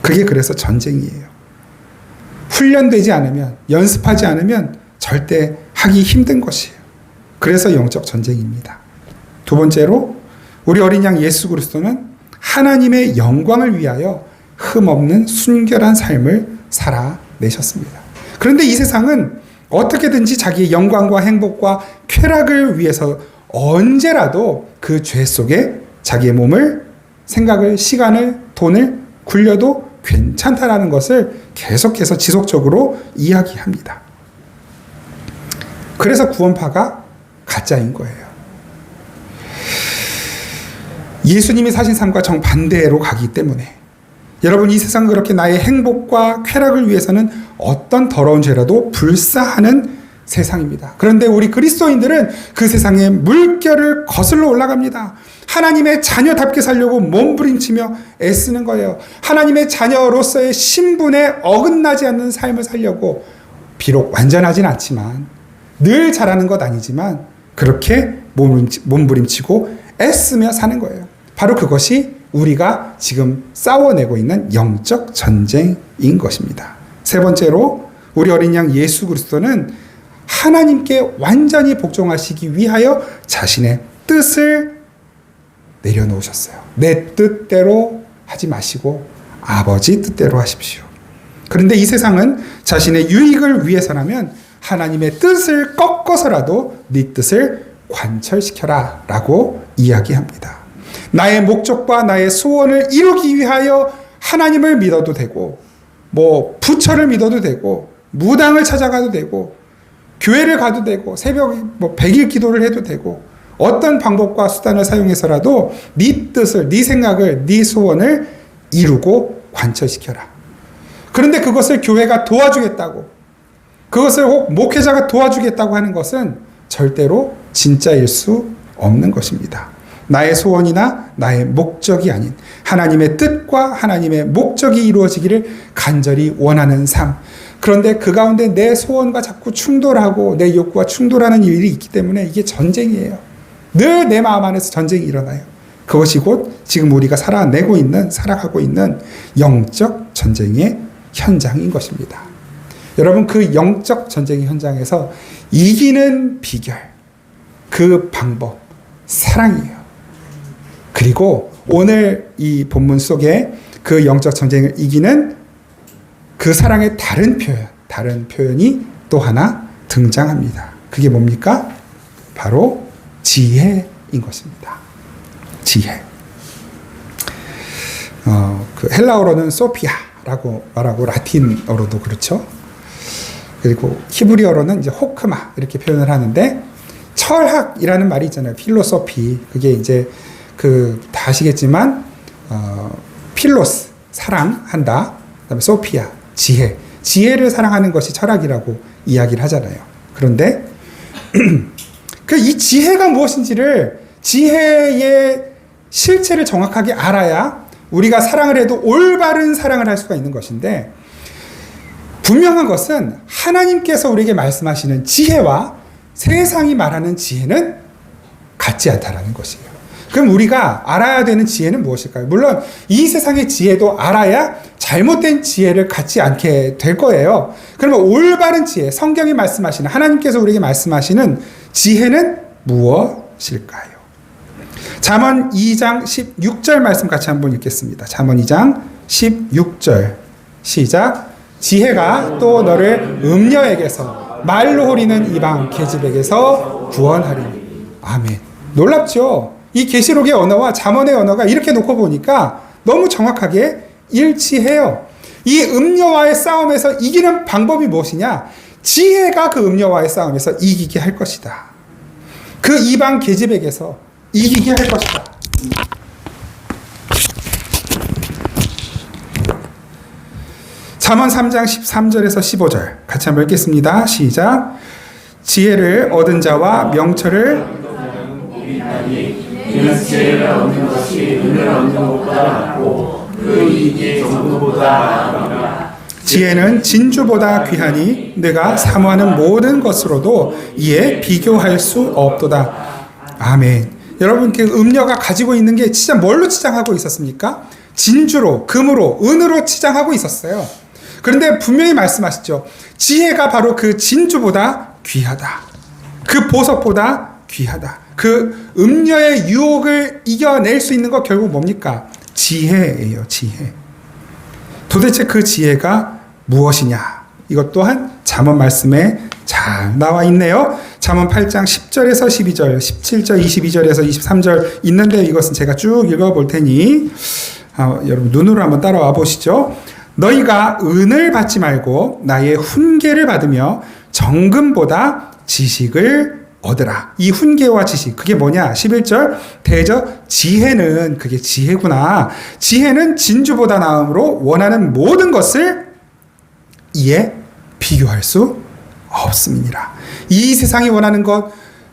그게 그래서 전쟁이에요. 훈련되지 않으면, 연습하지 않으면 절대 하기 힘든 것이에요. 그래서 영적 전쟁입니다. 두 번째로 우리 어린 양 예수 그리스도는 하나님의 영광을 위하여 흠없는 순결한 삶을 살아내셨습니다. 그런데 이 세상은 어떻게든지 자기의 영광과 행복과 쾌락을 위해서 언제라도 그 죄 속에 자기의 몸을, 생각을, 시간을, 돈을 굴려도 괜찮다라는 것을 계속해서 지속적으로 이야기합니다. 그래서 구원파가 가짜인 거예요. 예수님이 사신 삶과 정반대로 가기 때문에 여러분, 이 세상은 그렇게 나의 행복과 쾌락을 위해서는 어떤 더러운 죄라도 불사하는 세상입니다. 그런데 우리 그리스도인들은 그 세상의 물결을 거슬러 올라갑니다. 하나님의 자녀답게 살려고 몸부림치며 애쓰는 거예요. 하나님의 자녀로서의 신분에 어긋나지 않는 삶을 살려고, 비록 완전하진 않지만, 늘 잘하는 것 아니지만 그렇게 몸부림치고 애쓰며 사는 거예요. 바로 그것이 우리가 지금 싸워내고 있는 영적 전쟁인 것입니다. 세 번째로 우리 어린 양 예수 그리스도는 하나님께 완전히 복종하시기 위하여 자신의 뜻을 내려놓으셨어요. 내 뜻대로 하지 마시고 아버지 뜻대로 하십시오. 그런데 이 세상은 자신의 유익을 위해서라면 하나님의 뜻을 꺾어서라도 네 뜻을 관철시켜라 라고 이야기합니다. 나의 목적과 나의 소원을 이루기 위하여 하나님을 믿어도 되고, 부처를 믿어도 되고, 무당을 찾아가도 되고, 교회를 가도 되고, 새벽 100일 기도를 해도 되고, 어떤 방법과 수단을 사용해서라도 네 뜻을, 네 생각을, 네 소원을 이루고 관철시켜라. 그런데 그것을 교회가 도와주겠다고, 그것을 혹 목회자가 도와주겠다고 하는 것은 절대로 진짜일 수 없는 것입니다. 나의 소원이나 나의 목적이 아닌 하나님의 뜻과 하나님의 목적이 이루어지기를 간절히 원하는 삶. 그런데 그 가운데 내 소원과 자꾸 충돌하고 내 욕구와 충돌하는 일이 있기 때문에 이게 전쟁이에요. 늘 내 마음 안에서 전쟁이 일어나요. 그것이 곧 지금 우리가 살아가고 있는 영적 전쟁의 현장인 것입니다. 여러분, 그 영적 전쟁의 현장에서 이기는 비결, 그 방법, 사랑이에요. 그리고 오늘 이 본문 속에 그 영적 전쟁을 이기는 그 사랑의 다른 표현이 또 하나 등장합니다. 그게 뭡니까? 바로 지혜인 것입니다. 지혜. 그 헬라어로는 소피아라고 말하고 라틴어로도 그렇죠. 그리고 히브리어로는 이제 호크마 이렇게 표현을 하는데, 철학이라는 말이 있잖아요. 필로소피. 그게 이제 다 아시겠지만 필로스 사랑한다. 그다음에 소피아 지혜. 지혜를 사랑하는 것이 철학이라고 이야기를 하잖아요. 그런데 이 지혜가 무엇인지를, 지혜의 실체를 정확하게 알아야 우리가 사랑을 해도 올바른 사랑을 할 수가 있는 것인데, 분명한 것은 하나님께서 우리에게 말씀하시는 지혜와 세상이 말하는 지혜는 같지 않다라는 것이에요. 그럼 우리가 알아야 되는 지혜는 무엇일까요? 물론 이 세상의 지혜도 알아야 잘못된 지혜를 갖지 않게 될 거예요. 그러면 올바른 지혜, 성경이 말씀하시는, 하나님께서 우리에게 말씀하시는 지혜는 무엇일까요? 잠언 2장 16절 말씀 같이 한번 읽겠습니다. 잠언 2장 16절 시작. 지혜가 또 너를 음녀에게서, 말로 호리는 이방 계집에게서 구원하리니. 아멘. 놀랍죠? 이 계시록의 언어와 잠언의 언어가 이렇게 놓고 보니까 너무 정확하게 일치해요. 이 음녀와의 싸움에서 이기는 방법이 무엇이냐? 지혜가 그 음녀와의 싸움에서 이기게 할 것이다. 그 이방 계집에게서 이기게 할 것이다. 잠언 3장 13절에서 15절 같이 한번 읽겠습니다. 시작. 지혜를 얻은 자와 명철을 이는 지혜를 얻는 것이 은을 얻는 것보다 낫고 그 이익이 정금보다 나으니라. 지혜는 진주보다 귀하니 내가 사모하는 모든 것으로도 이에 비교할 수 없도다. 아멘. 여러분, 그 음녀가 가지고 있는 게 진짜 뭘로 치장하고 있었습니까? 진주로, 금으로, 은으로 치장하고 있었어요. 그런데 분명히 말씀하시죠. 지혜가 바로 그 진주보다 귀하다. 그 보석보다 귀하다. 그 음녀의 유혹을 이겨낼 수 있는 거 결국 뭡니까? 지혜예요, 지혜. 도대체 그 지혜가 무엇이냐? 이것 또한 잠언 말씀에 잘 나와 있네요. 잠언 8장 10절에서 12절, 17절, 22절에서 23절 있는데 이것은 제가 쭉 읽어볼 테니 여러분 눈으로 한번 따라와 보시죠. 너희가 은을 받지 말고 나의 훈계를 받으며 정금보다 지식을 얻으라. 이 훈계와 지식, 그게 뭐냐? 11절 대저 지혜는, 그게 지혜구나. 지혜는 진주보다 나음으로 원하는 모든 것을 이에 비교할 수 없음이니라. 이 세상이 원하는 것,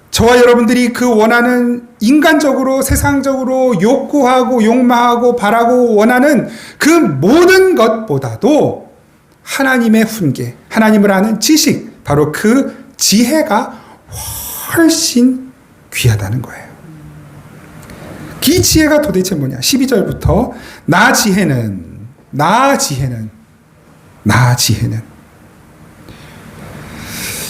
저와 여러분들이 그 원하는 인간적으로 세상적으로 욕구하고 욕망하고 바라고 원하는 그 모든 것보다도 하나님의 훈계, 하나님을 아는 지식, 바로 그 지혜가 훨씬 귀하다는 거예요. 이 지혜가 도대체 뭐냐? 12절부터 나 지혜는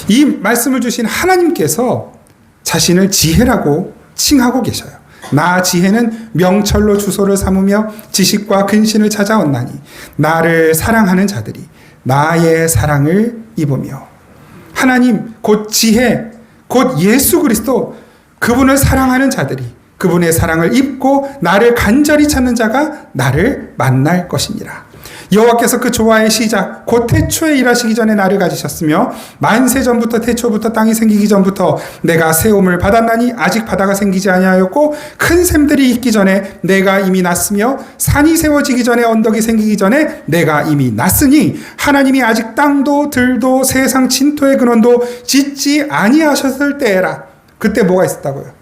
이 말씀을 주신 하나님께서 자신을 지혜라고 칭하고 계셔요. 나 지혜는 명철로 주소를 삼으며 지식과 근신을 찾아왔나니 나를 사랑하는 자들이 나의 사랑을 입으며. 하나님 곧 지혜, 곧 예수 그리스도, 그분을 사랑하는 자들이 그분의 사랑을 입고 나를 간절히 찾는 자가 나를 만날 것이니라. 여호와께서 그 조화의 시작 곧 태초에 일하시기 전에 나를 가지셨으며 만세 전부터 태초부터 땅이 생기기 전부터 내가 세움을 받았나니 아직 바다가 생기지 아니하였고 큰 샘들이 있기 전에 내가 이미 났으며 산이 세워지기 전에 언덕이 생기기 전에 내가 이미 났으니 하나님이 아직 땅도 들도 세상 진토의 근원도 짓지 아니하셨을 때에라. 그때 뭐가 있었다고요?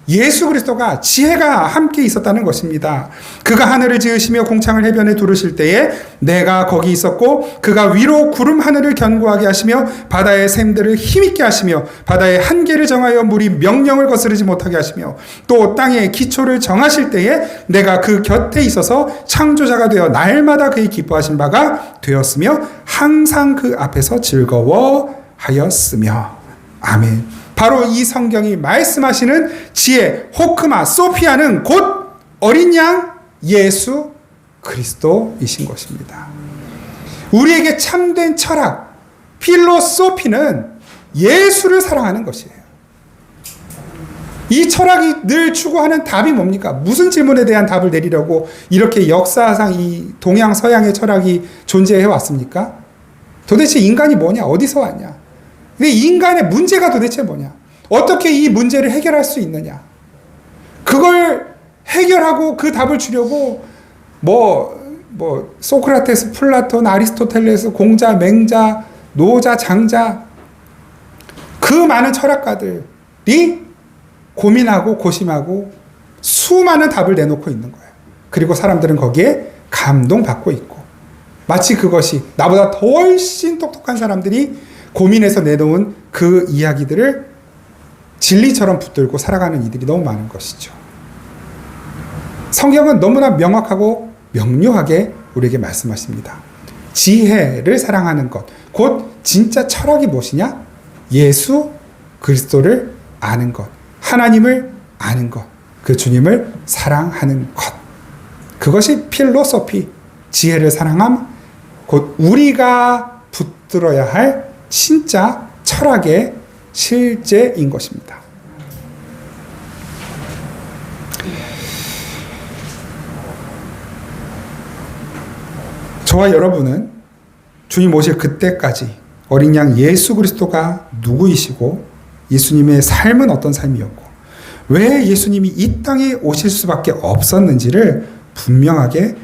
예수 그리스도가 지혜가 함께 있었다는 것입니다. 그가 하늘을 지으시며 공창을 해변에 두르실 때에 내가 거기 있었고 그가 위로 구름 하늘을 견고하게 하시며 바다의 샘들을 힘있게 하시며 바다의 한계를 정하여 물이 명령을 거스르지 못하게 하시며 또 땅의 기초를 정하실 때에 내가 그 곁에 있어서 창조자가 되어 날마다 그의 기뻐하신 바가 되었으며 항상 그 앞에서 즐거워하였으며. 아멘. 바로 이 성경이 말씀하시는 지혜, 호크마, 소피아는 곧 어린 양 예수 그리스도이신 것입니다. 우리에게 참된 철학, 필로소피는 예수를 사랑하는 것이에요. 이 철학이 늘 추구하는 답이 뭡니까? 무슨 질문에 대한 답을 내리려고 이렇게 역사상 이 동양 서양의 철학이 존재해 왔습니까? 도대체 인간이 뭐냐? 어디서 왔냐? 근데 인간의 문제가 도대체 뭐냐? 어떻게 이 문제를 해결할 수 있느냐? 그걸 해결하고 그 답을 주려고 소크라테스, 플라톤, 아리스토텔레스, 공자, 맹자, 노자, 장자, 그 많은 철학가들이 고민하고 고심하고 수많은 답을 내놓고 있는 거예요. 그리고 사람들은 거기에 감동받고 있고, 마치 그것이 나보다 더 훨씬 똑똑한 사람들이 고민해서 내놓은 그 이야기들을 진리처럼 붙들고 살아가는 이들이 너무 많은 것이죠. 성경은 너무나 명확하고 명료하게 우리에게 말씀하십니다. 지혜를 사랑하는 것, 곧 진짜 철학이 무엇이냐? 예수 그리스도를 아는 것, 하나님을 아는 것, 그 주님을 사랑하는 것. 그것이 필로소피, 지혜를 사랑함, 곧 우리가 붙들어야 할 진짜 철학의 실제인 것입니다. 저와 여러분은 주님 오실 그때까지 어린 양 예수 그리스도가 누구이시고 예수님의 삶은 어떤 삶이었고 왜 예수님이 이 땅에 오실 수밖에 없었는지를 분명하게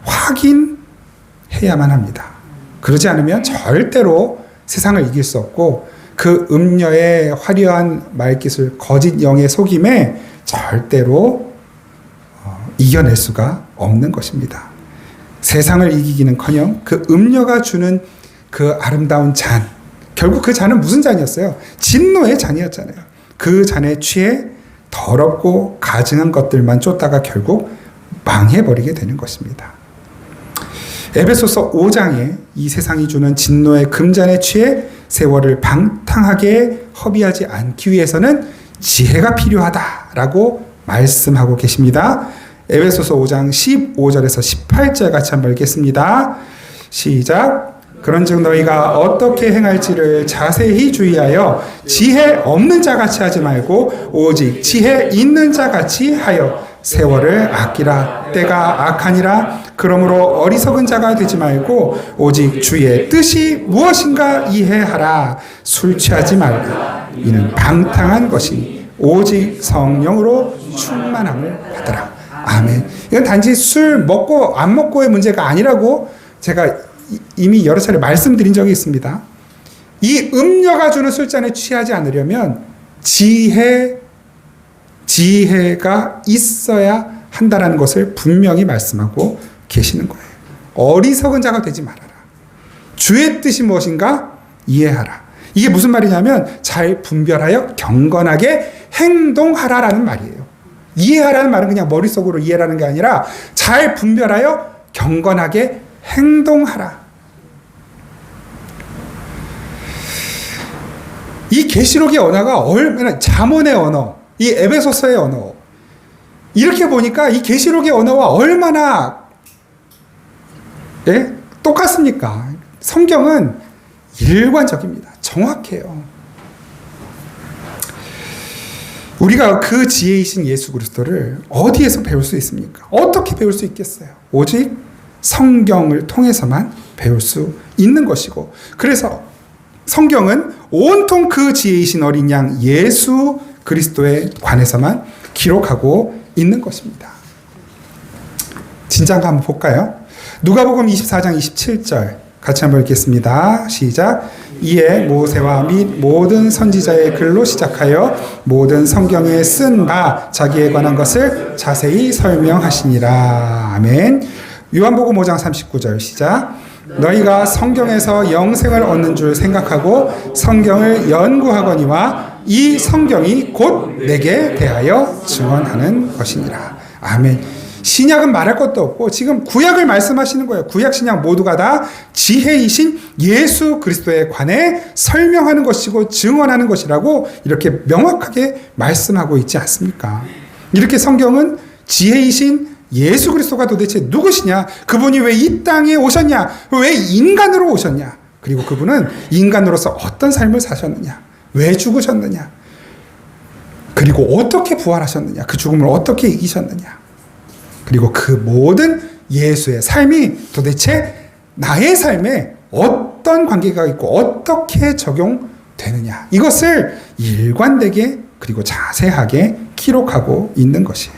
확인해야만 합니다. 그러지 않으면 절대로 세상을 이길 수 없고 그 음녀의 화려한 말깃을 거짓 영의 속임에 절대로 이겨낼 수가 없는 것입니다. 세상을 이기기는커녕 그 음녀가 주는 그 아름다운 잔, 결국 그 잔은 무슨 잔이었어요? 진노의 잔이었잖아요. 그 잔에 취해 더럽고 가증한 것들만 쫓다가 결국 망해버리게 되는 것입니다. 에베소서 5장에 이 세상이 주는 진노의 금잔에 취해 세월을 방탕하게 허비하지 않기 위해서는 지혜가 필요하다라고 말씀하고 계십니다. 에베소서 5장 15절에서 18절 같이 한번 읽겠습니다. 시작. 그런즉 너희가 어떻게 행할지를 자세히 주의하여 지혜 없는 자같이 하지 말고 오직 지혜 있는 자같이 하여 세월을 아끼라. 때가 악하니라. 그러므로 어리석은 자가 되지 말고 오직 주의 뜻이 무엇인가 이해하라. 술 취하지 말라. 이는 방탕한 것이니 오직 성령으로 충만함을 받으라. 아멘. 이건 단지 술 먹고 안 먹고의 문제가 아니라고 제가 이미 여러 차례 말씀드린 적이 있습니다. 이 음녀가 주는 술잔에 취하지 않으려면 지혜가 있어야 한다라는 것을 분명히 말씀하고 계시는 거예요. 어리석은 자가 되지 말아라. 주의 뜻이 무엇인가 이해하라. 이게 무슨 말이냐면 잘 분별하여 경건하게 행동하라라는 말이에요. 이해하라는 말은 그냥 머릿속으로 이해라는 게 아니라 잘 분별하여 경건하게 행동하라. 이 계시록의 언어가 얼마나 잠언의 언어, 이 에베소서의 언어 이렇게 보니까 이 계시록의 언어와 얼마나 똑같습니까? 성경은 일관적입니다. 정확해요. 우리가 그 지혜이신 예수 그리스도를 어디에서 배울 수 있습니까? 어떻게 배울 수 있겠어요? 오직 성경을 통해서만 배울 수 있는 것이고, 그래서 성경은 온통 그 지혜이신 어린 양 예수 그리스도에 관해서만 기록하고 있는 것입니다. 진짠가 한번 볼까요? 누가복음 24장 27절 같이 한번 읽겠습니다. 시작. 이에 모세와 및 모든 선지자의 글로 시작하여 모든 성경에 쓴 바 자기에 관한 것을 자세히 설명하시니라. 아멘. 요한복음 5장 39절 시작. 너희가 성경에서 영생을 얻는 줄 생각하고 성경을 연구하거니와 이 성경이 곧 내게 대하여 증언하는 것이니라. 아멘. 신약은 말할 것도 없고 지금 구약을 말씀하시는 거예요. 구약 신약 모두가 다 지혜이신 예수 그리스도에 관해 설명하는 것이고 증언하는 것이라고 이렇게 명확하게 말씀하고 있지 않습니까? 이렇게 성경은 지혜이신 예수 그리스도가 도대체 누구시냐? 그분이 왜 이 땅에 오셨냐? 왜 인간으로 오셨냐? 그리고 그분은 인간으로서 어떤 삶을 사셨느냐? 왜 죽으셨느냐? 그리고 어떻게 부활하셨느냐? 그 죽음을 어떻게 이기셨느냐? 그리고 그 모든 예수의 삶이 도대체 나의 삶에 어떤 관계가 있고 어떻게 적용되느냐? 이것을 일관되게 그리고 자세하게 기록하고 있는 것이에요.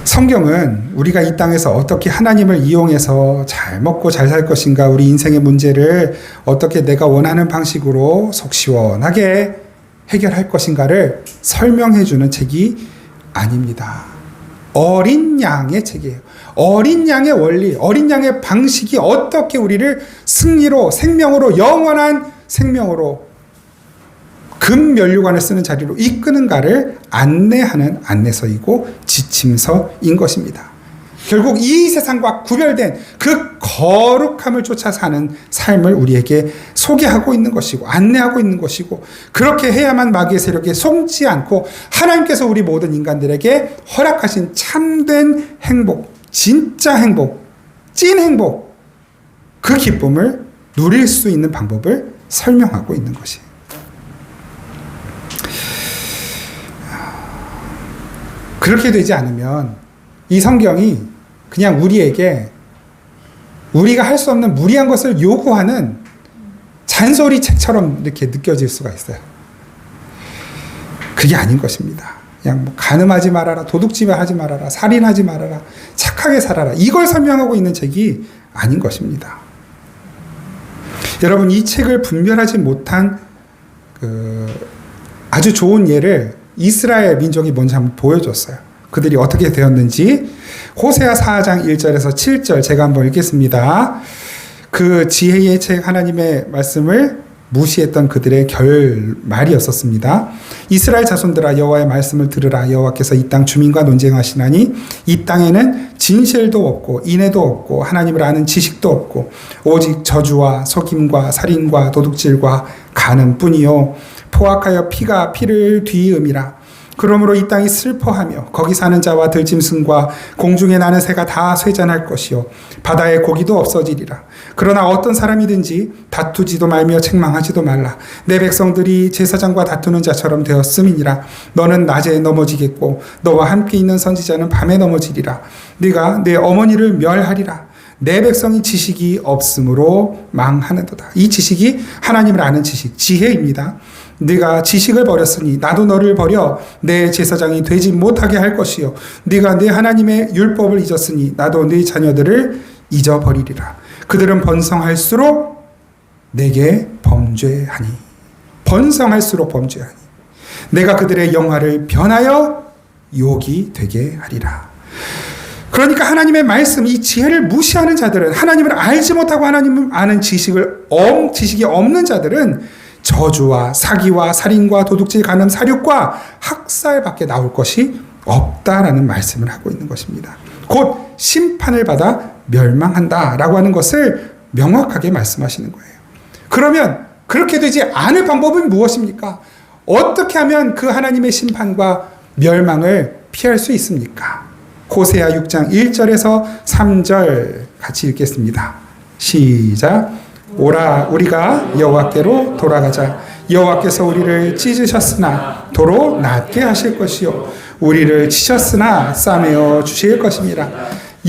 성경은 우리가 이 땅에서 어떻게 하나님을 이용해서 잘 먹고 잘 살 것인가, 우리 인생의 문제를 어떻게 내가 원하는 방식으로 속 시원하게 해결할 것인가를 설명해 주는 책이 아닙니다. 어린 양의 책이에요. 어린 양의 원리, 어린 양의 방식이 어떻게 우리를 승리로, 생명으로, 영원한 생명으로 금면류관을 쓰는 자리로 이끄는가를 안내하는 안내서이고 지침서인 것입니다. 결국 이 세상과 구별된 그 거룩함을 쫓아 사는 삶을 우리에게 소개하고 있는 것이고 안내하고 있는 것이고, 그렇게 해야만 마귀의 세력에 속지 않고 하나님께서 우리 모든 인간들에게 허락하신 참된 행복, 진짜 행복, 찐 행복, 그 기쁨을 누릴 수 있는 방법을 설명하고 있는 것이에요. 그렇게 되지 않으면 이 성경이 그냥 우리에게 우리가 할 수 없는 무리한 것을 요구하는 잔소리 책처럼 이렇게 느껴질 수가 있어요. 그게 아닌 것입니다. 그냥 뭐 간음하지 말아라, 도둑질하지 말아라, 살인하지 말아라, 착하게 살아라, 이걸 설명하고 있는 책이 아닌 것입니다. 여러분, 이 책을 분별하지 못한 아주 좋은 예를 이스라엘 민족이 먼저 한번 보여줬어요. 그들이 어떻게 되었는지. 호세아 4장 1절에서 7절 제가 한번 읽겠습니다. 그 지혜의 책 하나님의 말씀을 무시했던 그들의 결말이었었습니다. 이스라엘 자손들아, 여호와의 말씀을 들으라. 여호와께서 이 땅 주민과 논쟁하시나니 이 땅에는 진실도 없고 인애도 없고 하나님을 아는 지식도 없고 오직 저주와 속임과 살인과 도둑질과 간음뿐이요 포악하여 피가 피를 뒤이음이라. 그러므로 이 땅이 슬퍼하며 거기 사는 자와 들짐승과 공중에 나는 새가 다 쇠잔할 것이요 바다의 고기도 없어지리라. 그러나 어떤 사람이든지 다투지도 말며 책망하지도 말라. 내 백성들이 제사장과 다투는 자처럼 되었음이니라. 너는 낮에 넘어지겠고 너와 함께 있는 선지자는 밤에 넘어지리라. 네가 내 어머니를 멸하리라. 내 백성이 지식이 없으므로 망하는도다. 이 지식이 하나님을 아는 지식, 지혜입니다. 네가 지식을 버렸으니 나도 너를 버려 내 제사장이 되지 못하게 할 것이요 네가 내 하나님의 율법을 잊었으니 나도 네 자녀들을 잊어버리리라. 그들은 번성할수록 내게 범죄하니 번성할수록 범죄하니 내가 그들의 영화를 변하여 욕이 되게 하리라. 그러니까 하나님의 말씀, 이 지혜를 무시하는 자들은, 하나님을 알지 못하고 하나님을 아는 지식이 없는 자들은 저주와 사기와 살인과 도둑질, 간음, 살육과 학살밖에 나올 것이 없다라는 말씀을 하고 있는 것입니다. 곧 심판을 받아 멸망한다라고 하는 것을 명확하게 말씀하시는 거예요. 그러면 그렇게 되지 않을 방법은 무엇입니까? 어떻게 하면 그 하나님의 심판과 멸망을 피할 수 있습니까? 호세아 6장 1절에서 3절 같이 읽겠습니다. 시작. 오라, 우리가 여호와께로 돌아가자. 여호와께서 우리를 찢으셨으나 도로 낫게 하실 것이요 우리를 치셨으나 싸매어 주실 것입니다.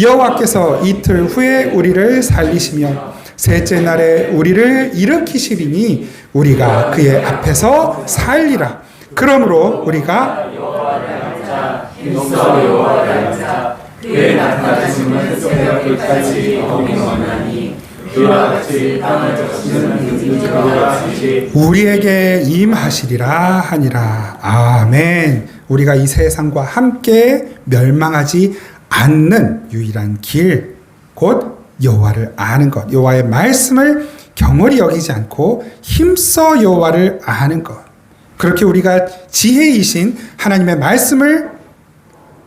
여호와께서 이틀 후에 우리를 살리시며 셋째 날에 우리를 일으키시리니 우리가 그의 앞에서 살리라. 그러므로 우리가 그의 나타나심은 새벽까지 어김없나니 그와 같이 땅을 적시는 그와 같이 우리에게 임하시리라 하니라. 아멘. 우리가 이 세상과 함께 멸망하지 않는 유일한 길, 곧 여호와를 아는 것, 여호와의 말씀을 경홀히 여기지 않고 힘써 여호와를 아는 것. 그렇게 우리가 지혜이신 하나님의 말씀을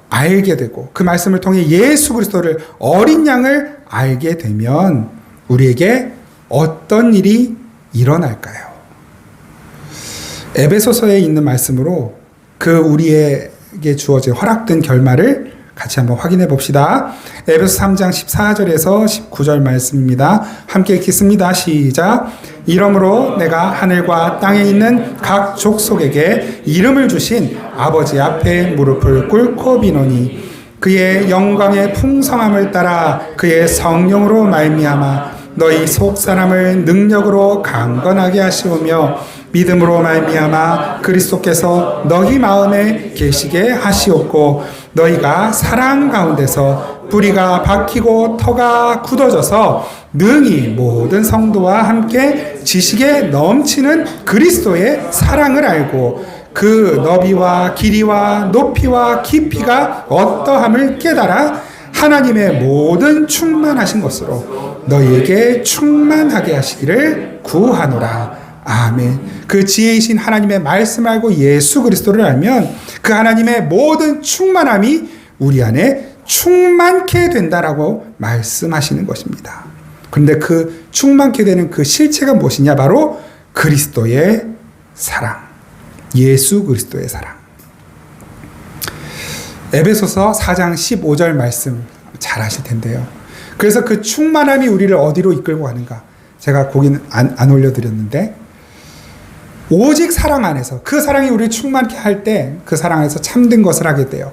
알게 되고 그 말씀을 통해 예수 그리스도를, 어린 양을 알게 되면 우리에게 어떤 일이 일어날까요? 에베소서에 있는 말씀으로 그 우리에게 주어진 허락된 결말을 같이 한번 확인해 봅시다. 에베소 3장 14절에서 19절 말씀입니다. 함께 읽겠습니다. 시작. 이러므로 내가 하늘과 땅에 있는 각 족속에게 이름을 주신 아버지 앞에 무릎을 꿇고 비노니 그의 영광의 풍성함을 따라 그의 성령으로 말미암아 너희 속 사람을 능력으로 강건하게 하시오며 믿음으로 말미암아 그리스도께서 너희 마음에 계시게 하시옵고 너희가 사랑 가운데서 뿌리가 박히고 터가 굳어져서 능히 모든 성도와 함께 지식에 넘치는 그리스도의 사랑을 알고 그 너비와 길이와 높이와 깊이가 어떠함을 깨달아 하나님의 모든 충만하신 것으로 너희에게 충만하게 하시기를 구하노라. 아멘. 그 지혜이신 하나님의 말씀을 알고 예수 그리스도를 알면 그 하나님의 모든 충만함이 우리 안에 충만케 된다라고 말씀하시는 것입니다. 그런데 그 충만케 되는 그 실체가 무엇이냐? 바로 그리스도의 사랑, 예수 그리스도의 사랑. 에베소서 4장 15절 말씀 잘 아실 텐데요. 그래서 그 충만함이 우리를 어디로 이끌고 가는가? 제가 거기는 안 올려드렸는데 오직 사랑 안에서, 그 사랑이 우리를 충만케 할 때 그 사랑 안에서 참된 것을 하게 돼요.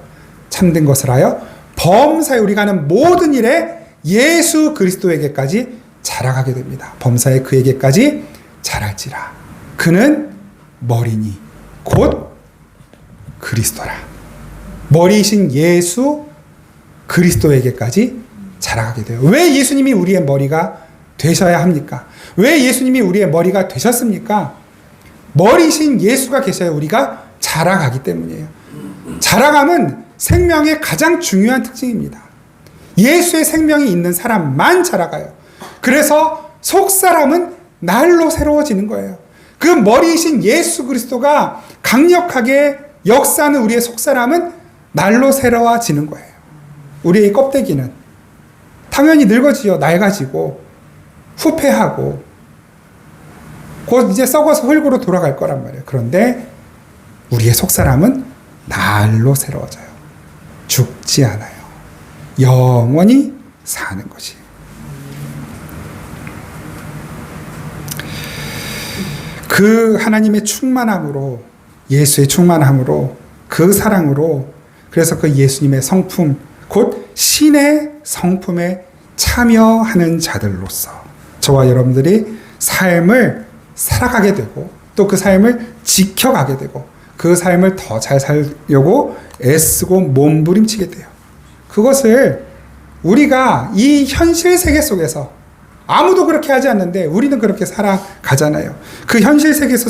참된 것을 하여 범사에 우리가 하는 모든 일에 예수 그리스도에게까지 자라가게 됩니다. 범사에 그에게까지 자랄지라. 그는 머리니 곧 그리스도라. 머리이신 예수 그리스도에게까지 자라가게 돼요. 왜 예수님이 우리의 머리가 되셔야 합니까? 왜 예수님이 우리의 머리가 되셨습니까? 머리이신 예수가 계셔야 우리가 자라가기 때문이에요. 자라감은 생명의 가장 중요한 특징입니다. 예수의 생명이 있는 사람만 자라가요. 그래서 속사람은 날로 새로워지는 거예요. 그 머리이신 예수 그리스도가 강력하게 역사하는 우리의 속사람은 날로 새로워지는 거예요. 우리의 껍데기는 당연히 늙어지요. 낡아지고 후패하고 곧 이제 썩어서 흙으로 돌아갈 거란 말이에요. 그런데 우리의 속사람은 날로 새로워져요. 죽지 않아요. 영원히 사는 것이. 그 하나님의 충만함으로, 예수의 충만함으로, 그 사랑으로, 그래서 그 예수님의 성품, 곧 신의 성품에 참여하는 자들로서 저와 여러분들이 삶을 살아가게 되고 또 그 삶을 지켜가게 되고 그 삶을 더 잘 살려고 애쓰고 몸부림치게 돼요. 그것을 우리가 이 현실 세계 속에서 아무도 그렇게 하지 않는데 우리는 그렇게 살아가잖아요. 그 현실 세계에서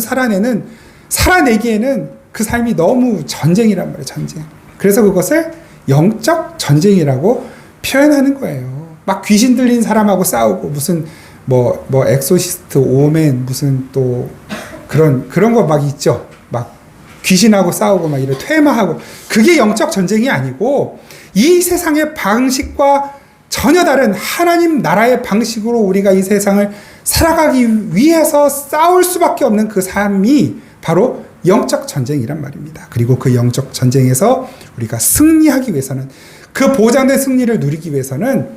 살아내기에는 그 삶이 너무 전쟁이란 말이에요. 전쟁. 그래서 그것을 영적 전쟁이라고 표현하는 거예요. 막 귀신 들린 사람하고 싸우고 무슨 뭐 엑소시스트 오멘 무슨 또 그런 거 막 있죠. 막 귀신하고 싸우고 막 이런 퇴마하고 그게 영적 전쟁이 아니고 이 세상의 방식과 전혀 다른 하나님 나라의 방식으로 우리가 이 세상을 살아가기 위해서 싸울 수밖에 없는 그 삶이 바로 영적 전쟁이란 말입니다. 그리고 그 영적 전쟁에서 우리가 승리하기 위해서는 그 보장된 승리를 누리기 위해서는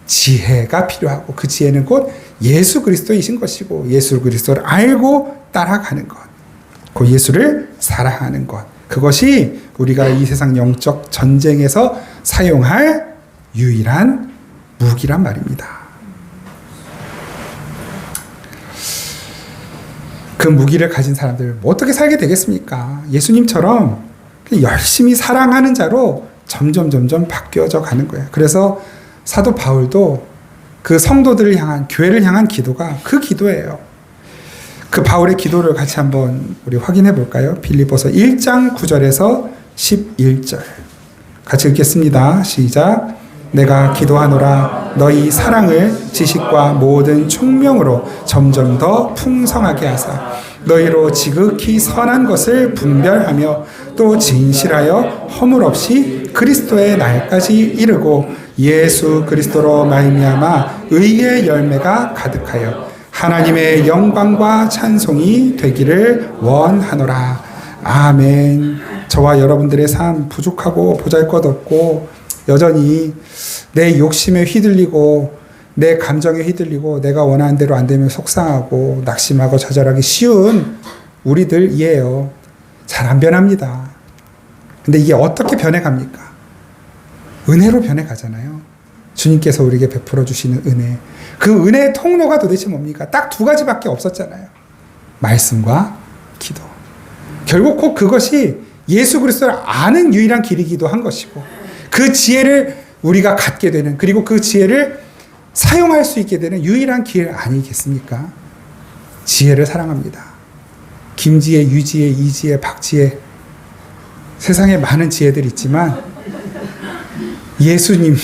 지혜가 필요하고 그 지혜는 곧 예수 그리스도이신 것이고 예수 그리스도를 알고 따라가는 것, 그 예수를 사랑하는 것, 그것이 우리가 이 세상 영적 전쟁에서 사용할 유일한 무기란 말입니다. 그 무기를 가진 사람들 어떻게 살게 되겠습니까? 예수님처럼 열심히 사랑하는 자로 점점 바뀌어져 가는 거예요. 그래서 사도 바울도 그 성도들을 향한, 교회를 향한 기도가 그 기도예요. 그 바울의 기도를 같이 한번 우리 확인해 볼까요? 빌립보서 1장 9절에서 11절 같이 읽겠습니다. 시작. 내가 기도하노라 너희 사랑을 지식과 모든 총명으로 점점 더 풍성하게 하사 너희로 지극히 선한 것을 분별하며 또 진실하여 허물 없이 그리스도의 날까지 이르고 예수 그리스도로 말미암아 의의 열매가 가득하여 하나님의 영광과 찬송이 되기를 원하노라. 아멘. 저와 여러분들의 삶 부족하고 보잘것없고 여전히 내 욕심에 휘둘리고 내 감정에 휘둘리고 내가 원하는 대로 안 되면 속상하고 낙심하고 좌절하기 쉬운 우리들이에요. 잘 안 변합니다. 근데 이게 어떻게 변해갑니까? 은혜로 변해가잖아요. 주님께서 우리에게 베풀어 주시는 은혜. 그 은혜의 통로가 도대체 뭡니까? 딱 두 가지밖에 없었잖아요. 말씀과 기도. 결국 꼭 그것이 예수 그리스도를 아는 유일한 길이기도 한 것이고 그 지혜를 우리가 갖게 되는, 그리고 그 지혜를 사용할 수 있게 되는 유일한 길 아니겠습니까? 지혜를 사랑합니다. 김지혜, 유지혜, 이지혜, 박지혜, 세상에 많은 지혜들이 있지만 예수님,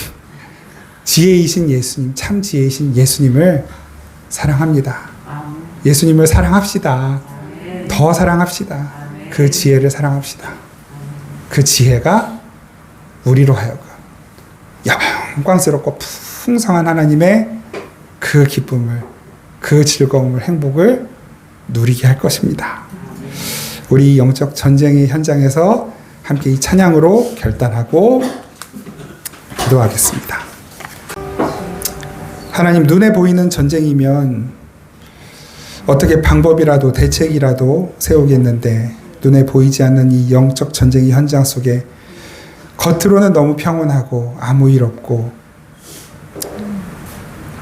지혜이신 예수님, 참 지혜이신 예수님을 사랑합니다. 예수님을 사랑합시다. 더 사랑합시다. 그 지혜를 사랑합시다. 그 지혜가 우리로 하여금 영광스럽고 풍성한 하나님의 그 기쁨을, 그 즐거움을, 행복을 누리게 할 것입니다. 우리 영적 전쟁의 현장에서 함께 이 찬양으로 결단하고 기도하겠습니다. 하나님, 눈에 보이는 전쟁이면 어떻게 방법이라도 대책이라도 세우겠는데 눈에 보이지 않는 이 영적 전쟁의 현장 속에 겉으로는 너무 평온하고 아무 일 없고,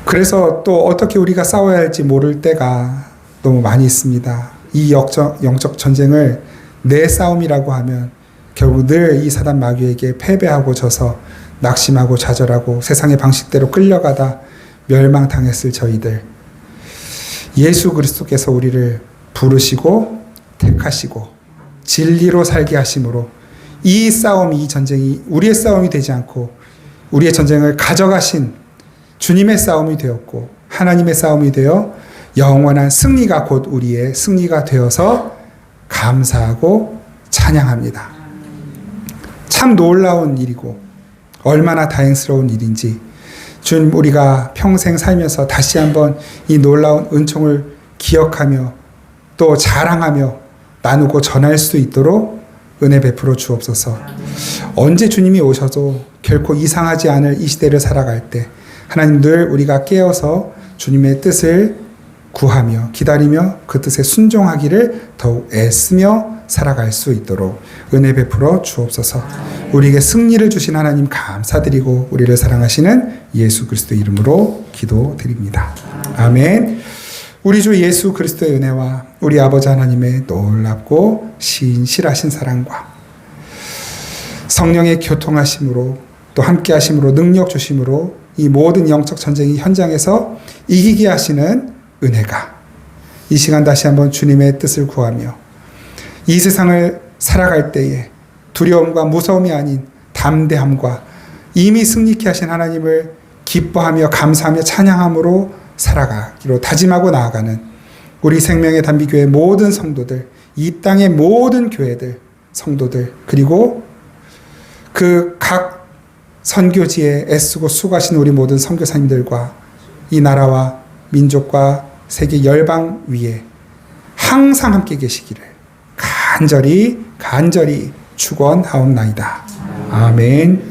그래서 또 어떻게 우리가 싸워야 할지 모를 때가 너무 많이 있습니다. 이 영적 전쟁을 내 싸움이라고 하면 결국 늘 이 사단 마귀에게 패배하고 져서 낙심하고 좌절하고 세상의 방식대로 끌려가다 멸망당했을 저희들, 예수 그리스도께서 우리를 부르시고 택하시고 진리로 살게 하심으로 이 싸움이, 이 전쟁이 우리의 싸움이 되지 않고 우리의 전쟁을 가져가신 주님의 싸움이 되었고 하나님의 싸움이 되어 영원한 승리가 곧 우리의 승리가 되어서 감사하고 찬양합니다. 참 놀라운 일이고 얼마나 다행스러운 일인지, 주님, 우리가 평생 살면서 다시 한번 이 놀라운 은총을 기억하며 또 자랑하며 나누고 전할 수 있도록 은혜 베풀어 주옵소서. 언제 주님이 오셔도 결코 이상하지 않을 이 시대를 살아갈 때 하나님 늘 우리가 깨어서 주님의 뜻을 구하며 기다리며 그 뜻에 순종하기를 더욱 애쓰며 살아갈 수 있도록 은혜 베풀어 주옵소서. 우리에게 승리를 주신 하나님 감사드리고 우리를 사랑하시는 예수 그리스도의 이름으로 기도드립니다. 아멘. 우리 주 예수 그리스도의 은혜와 우리 아버지 하나님의 놀랍고 신실하신 사랑과 성령의 교통하심으로 또 함께 하심으로 능력 주심으로 이 모든 영적 전쟁이 현장에서 이기게 하시는 은혜가 이 시간 다시 한번 주님의 뜻을 구하며 이 세상을 살아갈 때에 두려움과 무서움이 아닌 담대함과 이미 승리케 하신 하나님을 기뻐하며 감사하며 찬양함으로 살아가기로 다짐하고 나아가는 우리 생명의 단비교회 모든 성도들, 이 땅의 모든 교회들, 성도들, 그리고 그 각 선교지에 애쓰고 수고하신 우리 모든 선교사님들과 이 나라와 민족과 세계 열방 위에 항상 함께 계시기를 간절히 축원하옵나이다. 아멘.